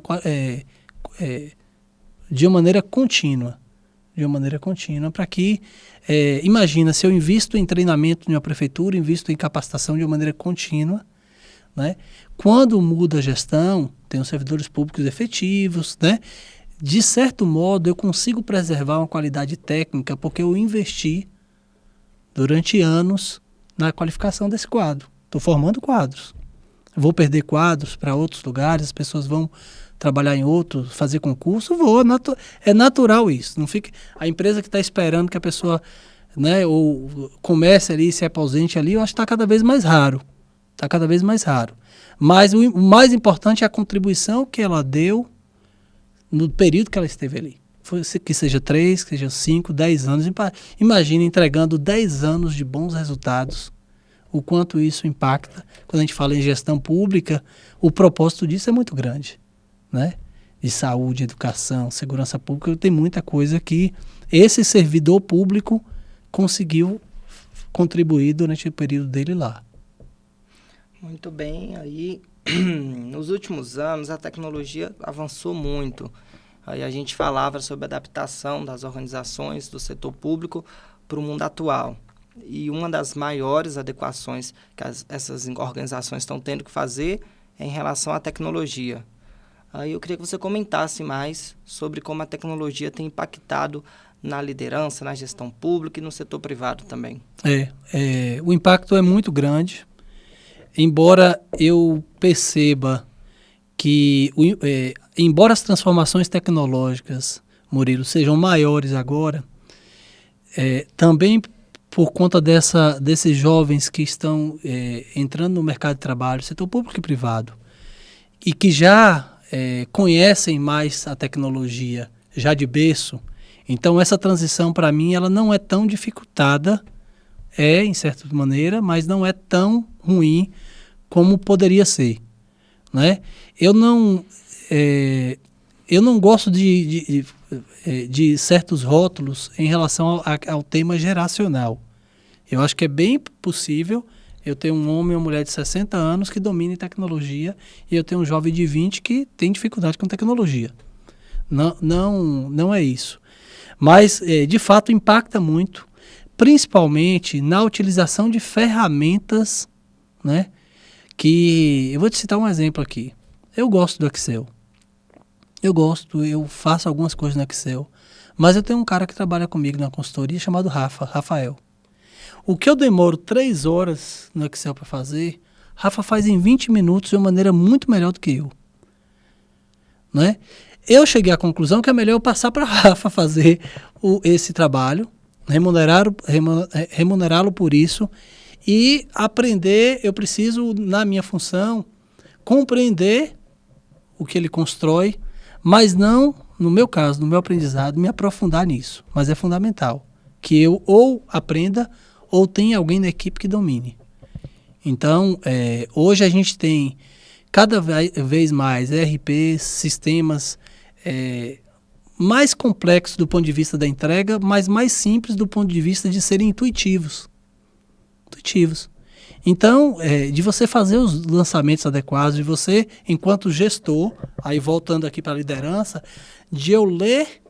de uma maneira contínua, para que, imagina, se eu invisto em treinamento em uma prefeitura, invisto em capacitação de uma maneira contínua, né? Quando muda a gestão, tem os servidores públicos efetivos, né? De certo modo, eu consigo preservar uma qualidade técnica porque eu investi durante anos na qualificação desse quadro. Estou formando quadros. Vou perder quadros para outros lugares, as pessoas vão trabalhar em outros, fazer concurso, é natural isso. Não fique, a empresa que está esperando que a pessoa, né, ou comece ali, se aposente ali, eu acho que está cada vez mais raro. Mas o mais importante é a contribuição que ela deu no período que ela esteve ali. Que seja 3, que seja 5, 10 anos. Imagina entregando 10 anos de bons resultados. O quanto isso impacta. Quando a gente fala em gestão pública, o propósito disso é muito grande, né? De saúde, educação, segurança pública, tem muita coisa que esse servidor público conseguiu contribuir durante o período dele lá. Muito bem. Aí, nos últimos anos, a tecnologia avançou muito. Aí a gente falava sobre a adaptação das organizações do setor público para o mundo atual. E uma das maiores adequações que essas organizações estão tendo que fazer é em relação à tecnologia. Aí eu queria que você comentasse mais sobre como a tecnologia tem impactado na liderança, na gestão pública e no setor privado também. O impacto é muito grande, embora eu perceba que, embora as transformações tecnológicas, Murilo, sejam maiores agora, também por conta desses jovens que estão entrando no mercado de trabalho, setor público e privado, e que já conhecem mais a tecnologia, já de berço. Então, essa transição, para mim, ela não é tão dificultada, em certa maneira, mas não é tão ruim como poderia ser, né? Eu não gosto de certos rótulos em relação ao tema geracional. Eu acho que é bem possível eu ter um homem ou mulher de 60 anos que domine tecnologia e eu ter um jovem de 20 que tem dificuldade com tecnologia. Não é isso. Mas, de fato, impacta muito, principalmente na utilização de ferramentas, né? Que eu vou te citar um exemplo aqui. Eu gosto do Excel. Eu faço algumas coisas no Excel. Mas eu tenho um cara que trabalha comigo na consultoria chamado Rafael. O que eu demoro 3 horas no Excel para fazer, Rafa faz em 20 minutos de uma maneira muito melhor do que eu. Né? Eu cheguei à conclusão que é melhor eu passar para Rafa fazer esse trabalho, remunerá-lo por isso e aprender. Eu preciso, na minha função, compreender o que ele constrói, mas não, no meu caso, no meu aprendizado, me aprofundar nisso. Mas é fundamental que eu ou aprenda ou tenha alguém na equipe que domine. Então, hoje a gente tem cada vez mais ERPs, sistemas mais complexos do ponto de vista da entrega, mas mais simples do ponto de vista de serem intuitivos. Então, de você fazer os lançamentos adequados, de você, enquanto gestor, aí voltando aqui para a liderança, de eu ler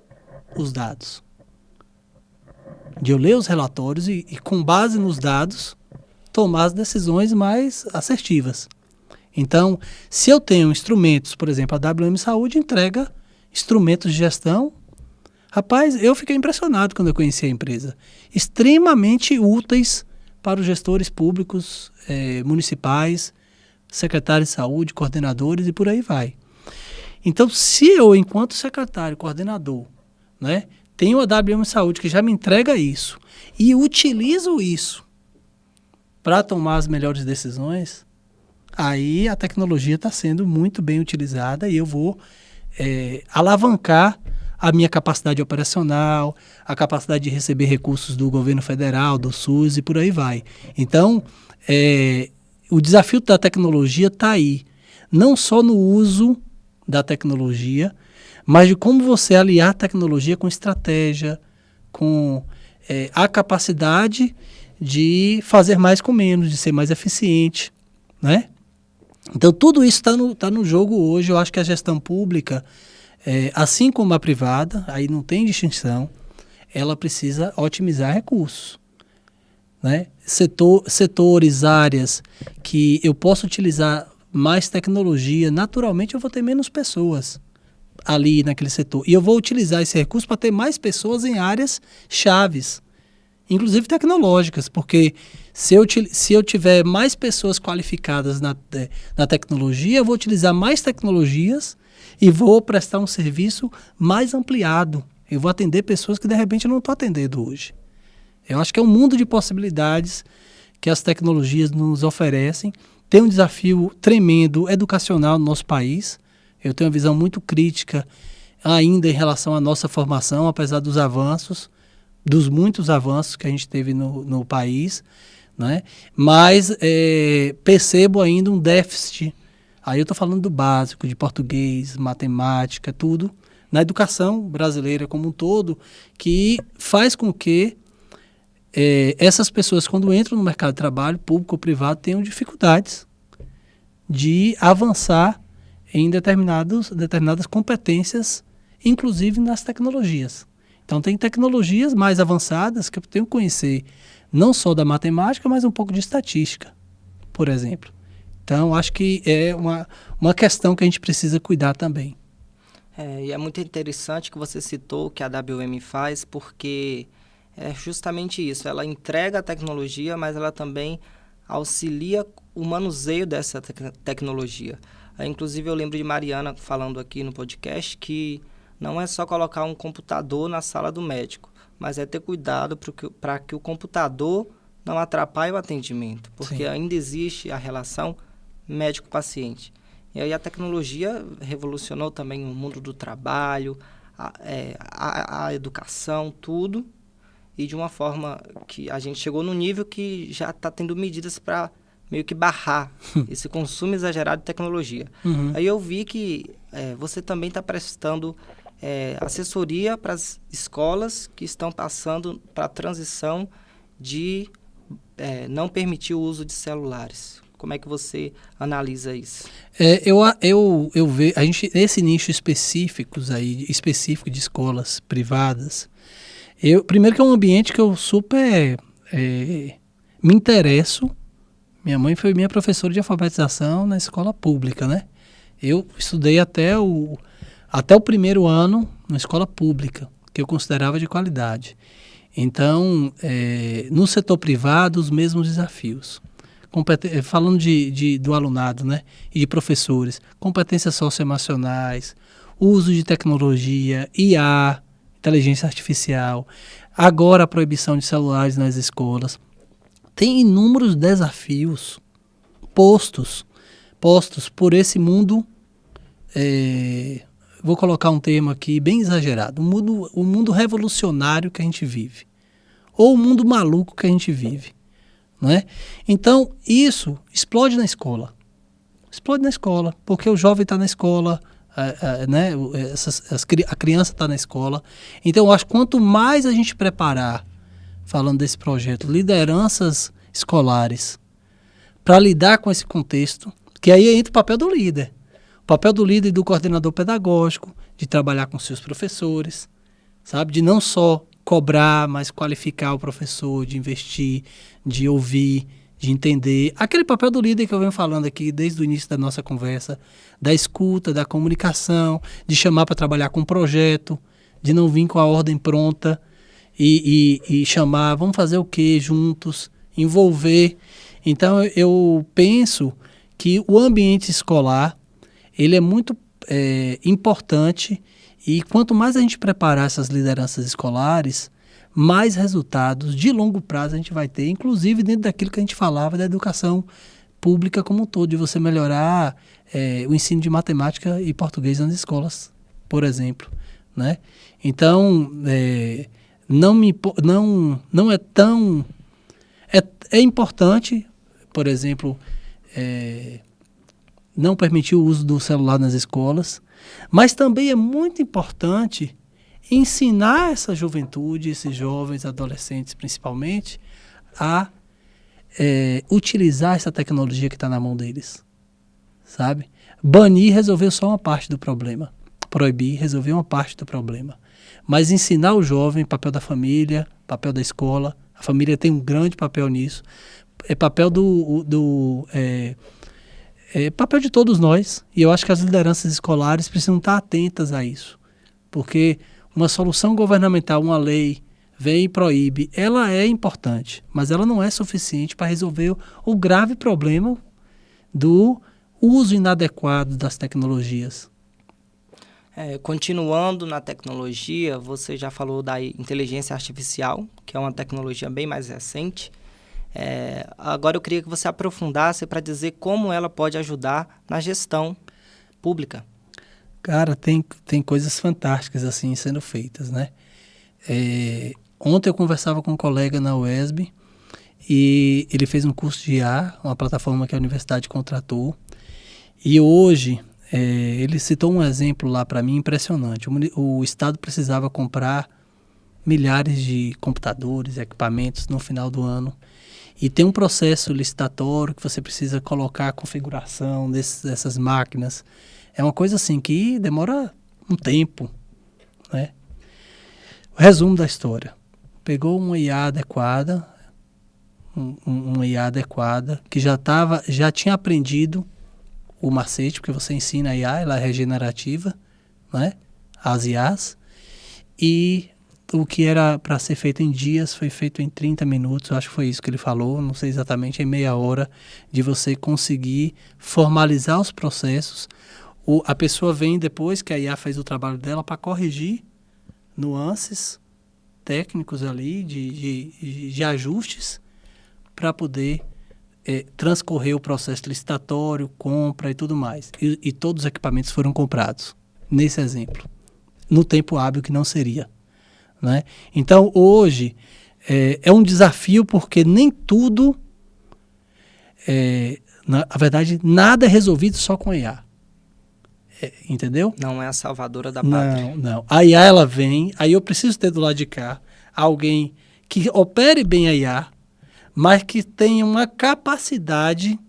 os dados. De eu ler os relatórios e com base nos dados, tomar as decisões mais assertivas. Então, se eu tenho instrumentos, por exemplo, a WM Saúde entrega instrumentos de gestão. Rapaz, eu fiquei impressionado quando eu conheci a empresa. Extremamente úteis para os gestores públicos, municipais, secretários de saúde, coordenadores e por aí vai. Então, se eu, enquanto secretário, coordenador, né, tenho a WM Saúde que já me entrega isso e utilizo isso para tomar as melhores decisões, aí a tecnologia está sendo muito bem utilizada e eu vou alavancar a minha capacidade operacional, a capacidade de receber recursos do governo federal, do SUS e por aí vai. Então, o desafio da tecnologia está aí, não só no uso da tecnologia, mas de como você aliar a tecnologia com estratégia, com a capacidade de fazer mais com menos, de ser mais eficiente, né? Então, tudo isso está no jogo hoje. Eu acho que a gestão pública, assim como a privada, aí não tem distinção, ela precisa otimizar recursos. Né? Setores, áreas que eu posso utilizar mais tecnologia, naturalmente eu vou ter menos pessoas ali naquele setor. E eu vou utilizar esse recurso para ter mais pessoas em áreas chaves, inclusive tecnológicas, porque se eu tiver mais pessoas qualificadas na tecnologia, eu vou utilizar mais tecnologias e vou prestar um serviço mais ampliado. Eu vou atender pessoas que de repente eu não estou atendendo hoje. Eu acho que é um mundo de possibilidades que as tecnologias nos oferecem. Tem um desafio tremendo educacional no nosso país. Eu tenho uma visão muito crítica ainda em relação à nossa formação, apesar dos avanços, dos muitos avanços que a gente teve no país, né? Mas percebo ainda um déficit. Aí eu estou falando do básico, de português, matemática, tudo, na educação brasileira como um todo, que faz com que essas pessoas, quando entram no mercado de trabalho, público ou privado, tenham dificuldades de avançar em determinadas competências, inclusive nas tecnologias. Então, tem tecnologias mais avançadas que eu tenho que conhecer, não só da matemática, mas um pouco de estatística, por exemplo. Então, acho que é uma questão que a gente precisa cuidar também. E é muito interessante que você citou que a WM faz, porque é justamente isso. Ela entrega a tecnologia, mas ela também auxilia o manuseio dessa tecnologia. Inclusive, eu lembro de Mariana falando aqui no podcast que não é só colocar um computador na sala do médico, mas é ter cuidado para que o computador não atrapalhe o atendimento, porque Sim. ainda existe a relação médico-paciente. E aí a tecnologia revolucionou também o mundo do trabalho, a educação, tudo, e de uma forma que a gente chegou no nível que já está tendo medidas para meio que barrar esse consumo exagerado de tecnologia. Uhum. Aí eu vi que você também está prestando assessoria para as escolas que estão passando para a transição de não permitir o uso de celulares. Como é que você analisa isso? Eu vejo, a gente, nesse nicho específico de escolas privadas, primeiro que é um ambiente que eu super me interesso. Minha mãe foi minha professora de alfabetização na escola pública, né? Eu estudei até o primeiro ano na escola pública, que eu considerava de qualidade. Então, no setor privado, os mesmos desafios. Falando do alunado, né, e de professores, competências socioemocionais, uso de tecnologia, IA, inteligência artificial, agora a proibição de celulares nas escolas. Tem inúmeros desafios postos por esse mundo, vou colocar um termo aqui bem exagerado, o mundo revolucionário que a gente vive, ou o mundo maluco que a gente vive. Não é? Então, isso explode na escola. Explode na escola, porque o jovem está na escola, né? A criança está na escola. Então, eu acho que quanto mais a gente preparar, falando desse projeto, lideranças escolares, para lidar com esse contexto, que aí entra o papel do líder. O papel do líder e do coordenador pedagógico, de trabalhar com seus professores, sabe? De não só cobrar, mas qualificar o professor, de investir, de ouvir, de entender. Aquele papel do líder que eu venho falando aqui desde o início da nossa conversa, da escuta, da comunicação, de chamar para trabalhar com um projeto, de não vir com a ordem pronta e chamar, vamos fazer o quê juntos, envolver. Então, eu penso que o ambiente escolar, ele é muito importante. E quanto mais a gente preparar essas lideranças escolares, mais resultados de longo prazo a gente vai ter, inclusive dentro daquilo que a gente falava da educação pública como um todo, de você melhorar o ensino de matemática e português nas escolas, por exemplo, né? Então, não é tão... É importante, por exemplo, não permitir o uso do celular nas escolas, mas também é muito importante ensinar essa juventude, esses jovens, adolescentes principalmente, a utilizar essa tecnologia que está na mão deles, sabe? Banir resolveu só uma parte do problema. Proibir resolveu uma parte do problema. Mas ensinar o jovem, papel da família, papel da escola, a família tem um grande papel nisso, papel papel de todos nós, e eu acho que as lideranças escolares precisam estar atentas a isso, porque uma solução governamental, uma lei, vem e proíbe, ela é importante, mas ela não é suficiente para resolver o grave problema do uso inadequado das tecnologias. Continuando na tecnologia, você já falou da inteligência artificial, que é uma tecnologia bem mais recente. Agora eu queria que você aprofundasse para dizer como ela pode ajudar na gestão pública. Cara, tem coisas fantásticas assim sendo feitas, né? Ontem eu conversava com um colega na UESB e ele fez um curso de IA, uma plataforma que a universidade contratou, e hoje ele citou um exemplo lá para mim impressionante. O Estado precisava comprar milhares de computadores, equipamentos no final do ano. E tem um processo licitatório que você precisa colocar a configuração dessas máquinas. É uma coisa assim que demora um tempo, né? O resumo da história. Pegou uma IA adequada, uma IA adequada, que já tinha aprendido o macete, porque você ensina a IA, ela é regenerativa, né? As IAs. E o que era para ser feito em dias foi feito em 30 minutos, eu acho que foi isso que ele falou, não sei exatamente, em meia hora, de você conseguir formalizar os processos. A pessoa vem depois que a IA fez o trabalho dela para corrigir nuances técnicos ali, de ajustes, para poder transcorrer o processo licitatório, compra e tudo mais. E todos os equipamentos foram comprados, nesse exemplo, no tempo hábil que não seria. Né? Então, hoje, é um desafio porque nem tudo, na verdade, nada é resolvido só com IA. Entendeu? Não é a salvadora da pátria. Não. A IA, ela vem, aí eu preciso ter do lado de cá alguém que opere bem a IA, mas que tenha uma capacidade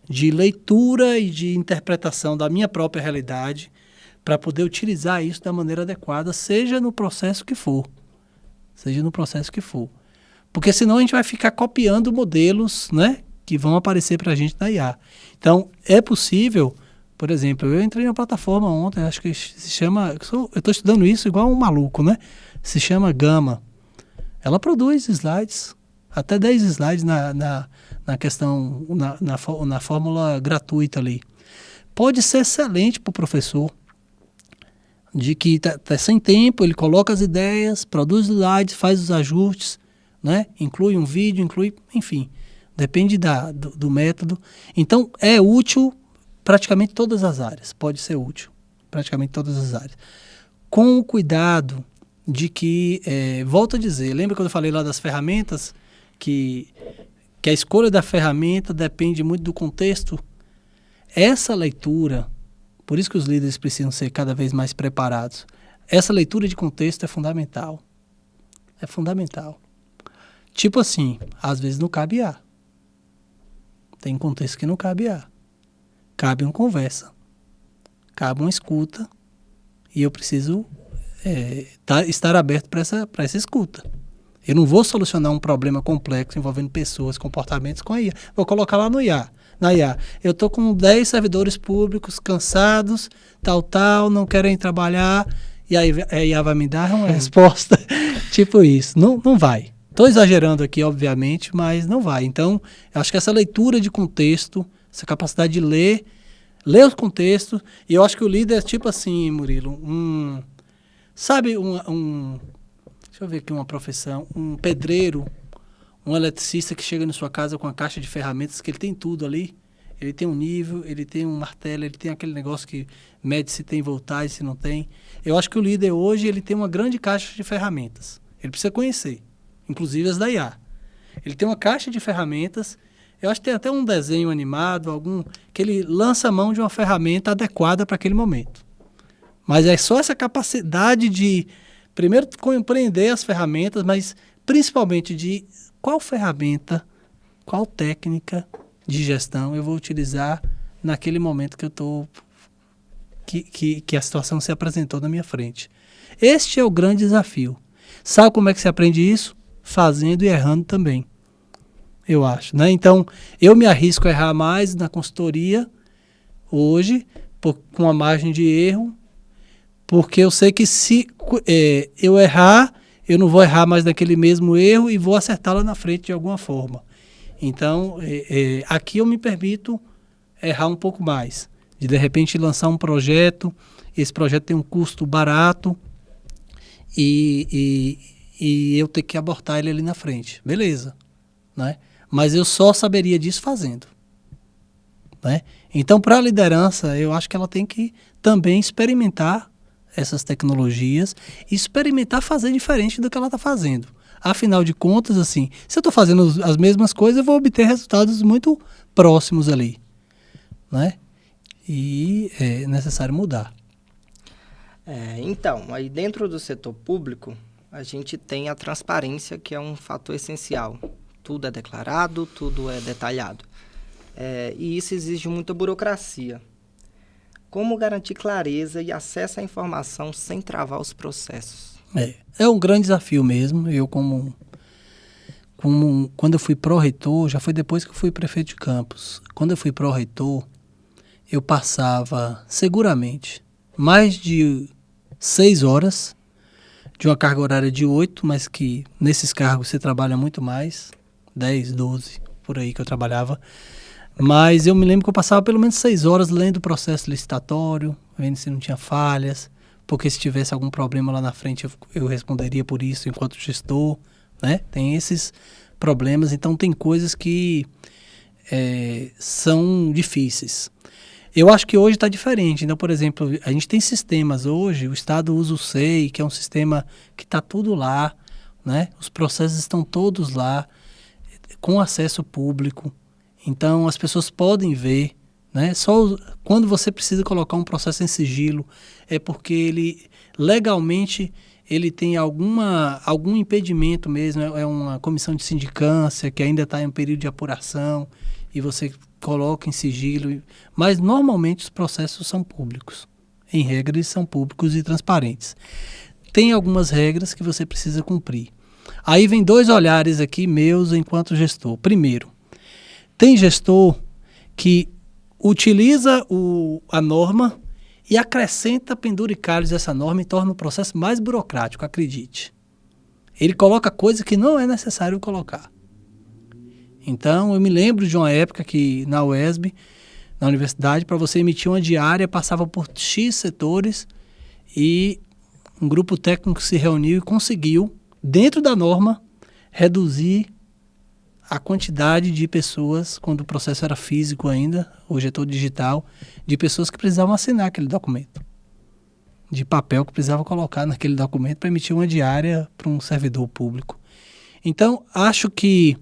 de leitura e de interpretação da minha própria realidade para poder utilizar isso da maneira adequada, seja no processo que for. Porque senão a gente vai ficar copiando modelos, né, que vão aparecer para a gente na IA. Então, é possível, por exemplo, eu entrei na plataforma ontem, acho que se chama, eu estou estudando isso igual um maluco, né? Se chama Gama. Ela produz slides, até 10 slides na questão, na fórmula gratuita ali. Pode ser excelente para o professor, de que está sem tempo, ele coloca as ideias, produz slides, faz os ajustes, né? Inclui um vídeo, enfim, depende do método. Então, é útil praticamente todas as áreas, pode ser útil praticamente todas as áreas. Com o cuidado de que, volto a dizer, lembra quando eu falei lá das ferramentas, que a escolha da ferramenta depende muito do contexto? Essa leitura, por isso que os líderes precisam ser cada vez mais preparados, essa leitura de contexto é fundamental. É fundamental. Tipo assim, às vezes não cabe IA. Tem contexto que não cabe IA. Cabe uma conversa. Cabe uma escuta. E eu preciso estar aberto para essa escuta. Eu não vou solucionar um problema complexo envolvendo pessoas, comportamentos com a IA. Vou colocar lá na IA. Eu estou com 10 servidores públicos cansados, tal, não querem trabalhar, e aí a IA vai me dar uma resposta tipo isso. Não vai. Estou exagerando aqui, obviamente, mas não vai. Então, eu acho que essa leitura de contexto, essa capacidade de ler os contextos, e eu acho que o líder é tipo assim, Murilo, sabe, deixa eu ver aqui uma profissão, um pedreiro, um eletricista que chega na sua casa com uma caixa de ferramentas, que ele tem tudo ali, ele tem um nível, ele tem um martelo, ele tem aquele negócio que mede se tem voltagem, se não tem. Eu acho que o líder hoje, ele tem uma grande caixa de ferramentas, ele precisa conhecer, inclusive as da IA. Ele tem uma caixa de ferramentas, eu acho que tem até um desenho animado, que ele lança a mão de uma ferramenta adequada para aquele momento. Mas é só essa capacidade de, primeiro, compreender as ferramentas, mas principalmente de qual ferramenta, qual técnica de gestão eu vou utilizar naquele momento que eu estou, que a situação se apresentou na minha frente. Este é o grande desafio. Sabe como é que se aprende isso? Fazendo e errando também, eu acho, né? Então, eu me arrisco a errar mais na consultoria hoje, com a margem de erro, porque eu sei que se eu errar, eu não vou errar mais naquele mesmo erro e vou acertar lá na frente de alguma forma. Então, aqui eu me permito errar um pouco mais, de repente lançar um projeto, esse projeto tem um custo barato e eu ter que abortar ele ali na frente. Beleza, né? Mas eu só saberia disso fazendo, né? Então, para a liderança, eu acho que ela tem que também experimentar essas tecnologias e experimentar fazer diferente do que ela está fazendo. Afinal de contas, assim, se eu estou fazendo as mesmas coisas, eu vou obter resultados muito próximos ali, né? E é necessário mudar. Então, aí dentro do setor público, a gente tem a transparência, que é um fator essencial. Tudo é declarado, tudo é detalhado. E isso exige muita burocracia. Como garantir clareza e acesso à informação sem travar os processos? É um grande desafio mesmo. Eu, quando eu fui pró-reitor, já foi depois que eu fui prefeito de campus. Quando eu fui pró-reitor, eu passava seguramente mais de 6 horas de uma carga horária de 8, mas que nesses cargos você trabalha muito mais, 10, 12, por aí que eu trabalhava. Mas eu me lembro que eu passava pelo menos 6 horas lendo o processo licitatório, vendo se não tinha falhas, porque se tivesse algum problema lá na frente eu responderia por isso enquanto gestor, né? Tem esses problemas, então tem coisas que são difíceis. Eu acho que hoje está diferente. Então, por exemplo, a gente tem sistemas hoje, o Estado usa o SEI, que é um sistema que está tudo lá, né? Os processos estão todos lá, com acesso público. Então, as pessoas podem ver, né? Só quando você precisa colocar um processo em sigilo é porque ele legalmente ele tem algum impedimento mesmo, é uma comissão de sindicância que ainda está em um período de apuração e você coloca em sigilo, mas normalmente os processos são públicos. Em regra, eles são públicos e transparentes. Tem algumas regras que você precisa cumprir. Aí vem 2 olhares aqui meus enquanto gestor. Primeiro, tem gestor que utiliza a norma e acrescenta penduricalhos essa norma e torna o processo mais burocrático, acredite. Ele coloca coisa que não é necessário colocar. Então, eu me lembro de uma época que na UESB, na universidade, para você emitir uma diária, passava por X setores e um grupo técnico se reuniu e conseguiu, dentro da norma, reduzir a quantidade de pessoas, quando o processo era físico ainda, hoje é todo digital, de pessoas que precisavam assinar aquele documento. De papel que precisava colocar naquele documento para emitir uma diária para um servidor público. Então, acho que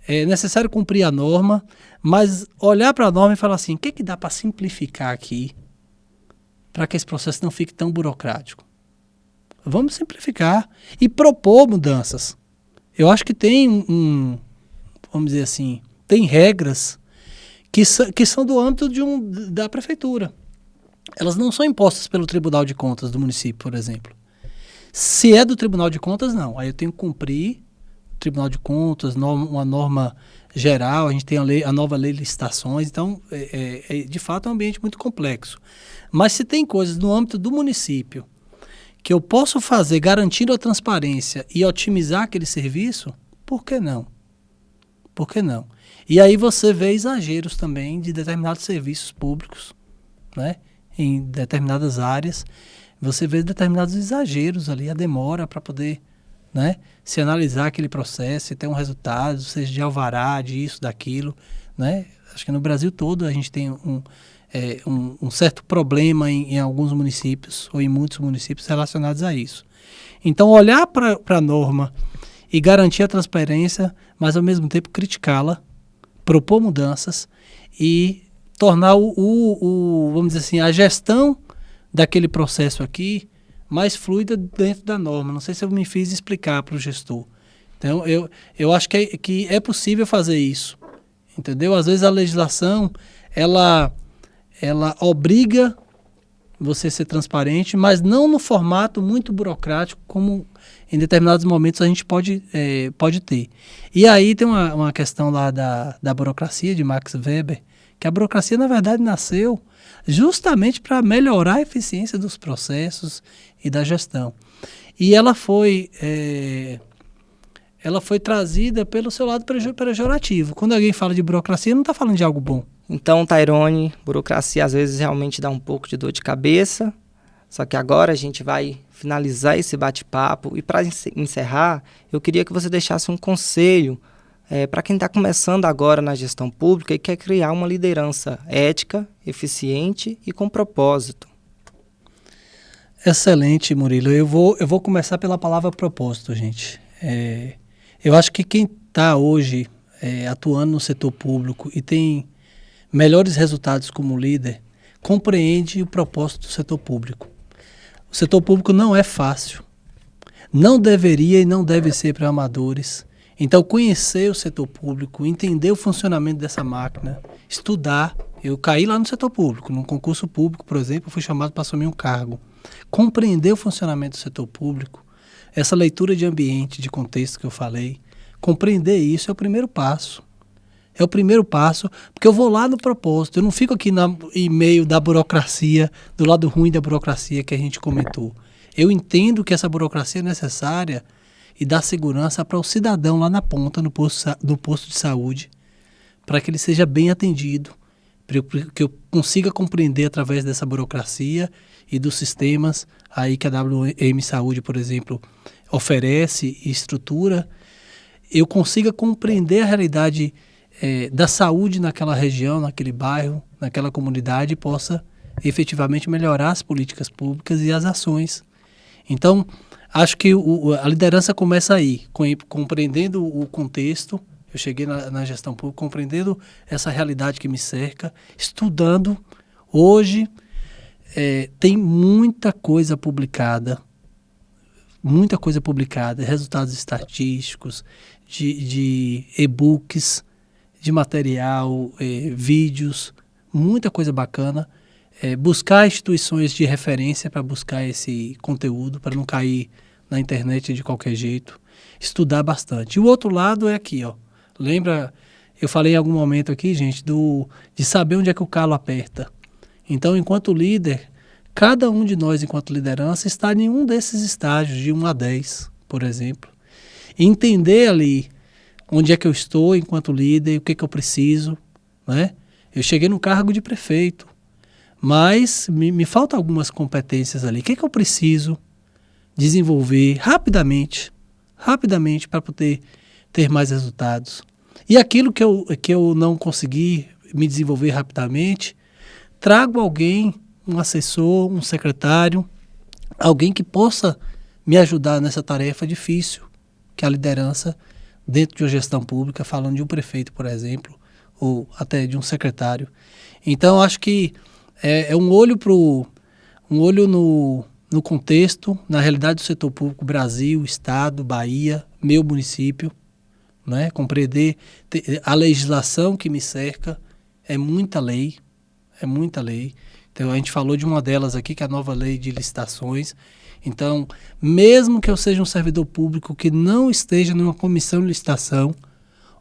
é necessário cumprir a norma, mas olhar para a norma e falar assim, o que dá para simplificar aqui para que esse processo não fique tão burocrático? Vamos simplificar e propor mudanças. Eu acho que tem vamos dizer assim, tem regras que são do âmbito da prefeitura. Elas não são impostas pelo Tribunal de Contas do município, por exemplo. Se é do Tribunal de Contas, não. Aí eu tenho que cumprir o Tribunal de Contas, uma norma geral, a gente tem a nova lei de licitações, então, de fato, é um ambiente muito complexo. Mas se tem coisas no âmbito do município que eu posso fazer garantindo a transparência e otimizar aquele serviço, por que não? Por que não? E aí você vê exageros também de determinados serviços públicos, né? Em determinadas áreas. Você vê determinados exageros ali, a demora para poder, né, se analisar aquele processo e ter um resultado, seja de alvará, disso, daquilo, né? Acho que no Brasil todo a gente tem um certo problema em alguns municípios, ou em muitos municípios relacionados a isso. Então, olhar para a norma e garantir a transparência, mas ao mesmo tempo criticá-la, propor mudanças e tornar vamos dizer assim, a gestão daquele processo aqui mais fluida dentro da norma. Não sei se eu me fiz explicar para o gestor. Então, eu acho que é possível fazer isso, entendeu? Às vezes a legislação, ela obriga você a ser transparente, mas não no formato muito burocrático como em determinados momentos a gente pode ter. E aí tem uma questão lá da burocracia de Max Weber, que a burocracia, na verdade, nasceu justamente para melhorar a eficiência dos processos e da gestão. E ela foi trazida pelo seu lado pejorativo. Quando alguém fala de burocracia, não está falando de algo bom. Então, Tairone, burocracia às vezes realmente dá um pouco de dor de cabeça, só que agora a gente vai finalizar esse bate-papo e para encerrar, eu queria que você deixasse um conselho para quem está começando agora na gestão pública e quer criar uma liderança ética, eficiente e com propósito. Excelente, Murilo. Eu vou começar pela palavra propósito, gente. Eu acho que quem está hoje atuando no setor público e tem melhores resultados como líder, compreende o propósito do setor público. O setor público não é fácil, não deveria e não deve ser para amadores. Então, conhecer o setor público, entender o funcionamento dessa máquina, estudar. Eu caí lá no setor público, num concurso público, por exemplo, fui chamado para assumir um cargo. Compreender o funcionamento do setor público, essa leitura de ambiente, de contexto que eu falei, compreender isso é o primeiro passo. É o primeiro passo, porque eu vou lá no propósito, eu não fico aqui em meio da burocracia, do lado ruim da burocracia que a gente comentou. Eu entendo que essa burocracia é necessária e dá segurança para o cidadão lá na ponta, no posto de saúde, para que ele seja bem atendido, para que eu consiga compreender através dessa burocracia e dos sistemas aí que a WM Saúde, por exemplo, oferece e estrutura, eu consiga compreender a realidade da saúde naquela região, naquele bairro, naquela comunidade e possa efetivamente melhorar as políticas públicas e as ações. Então, acho que a liderança começa aí, compreendendo o contexto. Eu cheguei na gestão pública compreendendo essa realidade que me cerca, estudando. Hoje tem muita coisa publicada, resultados estatísticos, de e-books, de material, vídeos, muita coisa bacana. Buscar instituições de referência para buscar esse conteúdo, para não cair na internet de qualquer jeito. Estudar bastante. E o outro lado é aqui, ó. Lembra, eu falei em algum momento aqui, gente, de saber onde é que o calo aperta. Então, enquanto líder, cada um de nós, enquanto liderança, está em um desses estágios, de 1 a 10, por exemplo. E entender ali onde é que eu estou enquanto líder, o que é que eu preciso, né? Eu cheguei no cargo de prefeito, mas me faltam algumas competências ali. O que é que eu preciso desenvolver rapidamente para poder ter mais resultados? E aquilo que eu não consegui me desenvolver rapidamente, trago alguém, um assessor, um secretário, alguém que possa me ajudar nessa tarefa difícil, que é a liderança dentro de uma gestão pública, falando de um prefeito, por exemplo, ou até de um secretário. Então, acho que é um olho no contexto, na realidade do setor público, Brasil, Estado, Bahia, meu município, né? Compreender a legislação que me cerca, é muita lei. Então, a gente falou de uma delas aqui, que é a nova lei de licitações. Então, mesmo que eu seja um servidor público que não esteja numa comissão de licitação,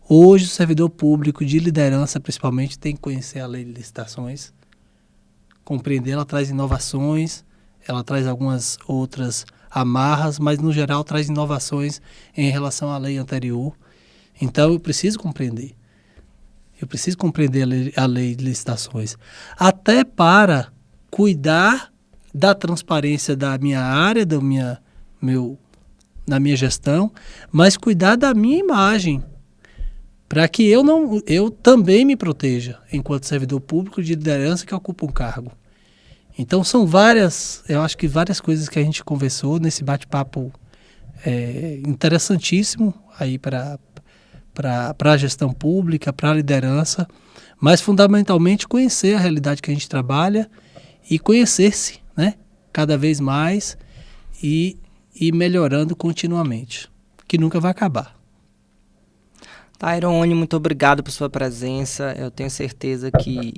hoje o servidor público de liderança, principalmente, tem que conhecer a lei de licitações, compreender, ela traz inovações, ela traz algumas outras amarras, mas no geral traz inovações em relação à lei anterior. Então eu preciso compreender a lei de licitações, até para cuidar da transparência da minha área, da minha gestão, mas cuidar da minha imagem, para que eu também me proteja enquanto servidor público de liderança que ocupa um cargo. Então são eu acho que várias coisas que a gente conversou nesse bate-papo interessantíssimo aí para a gestão pública, para a liderança, mas fundamentalmente conhecer a realidade que a gente trabalha e conhecer-se, né, cada vez mais e melhorando continuamente, que nunca vai acabar. Tairone, muito obrigado por sua presença. Eu tenho certeza que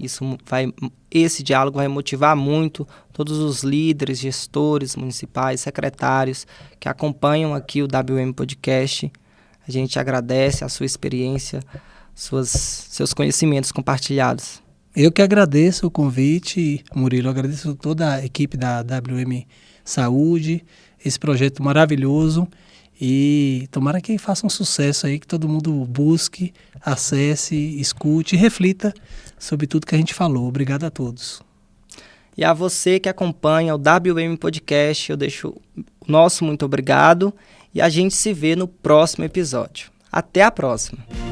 esse diálogo vai motivar muito todos os líderes, gestores municipais, secretários que acompanham aqui o WM Podcast. A gente agradece a sua experiência, seus conhecimentos compartilhados. Eu que agradeço o convite, Murilo. Eu agradeço toda a equipe da WM Saúde, esse projeto maravilhoso. E tomara que faça um sucesso aí, que todo mundo busque, acesse, escute e reflita sobre tudo que a gente falou. Obrigado a todos. E a você que acompanha o WM Podcast, eu deixo o nosso muito obrigado e a gente se vê no próximo episódio. Até a próxima!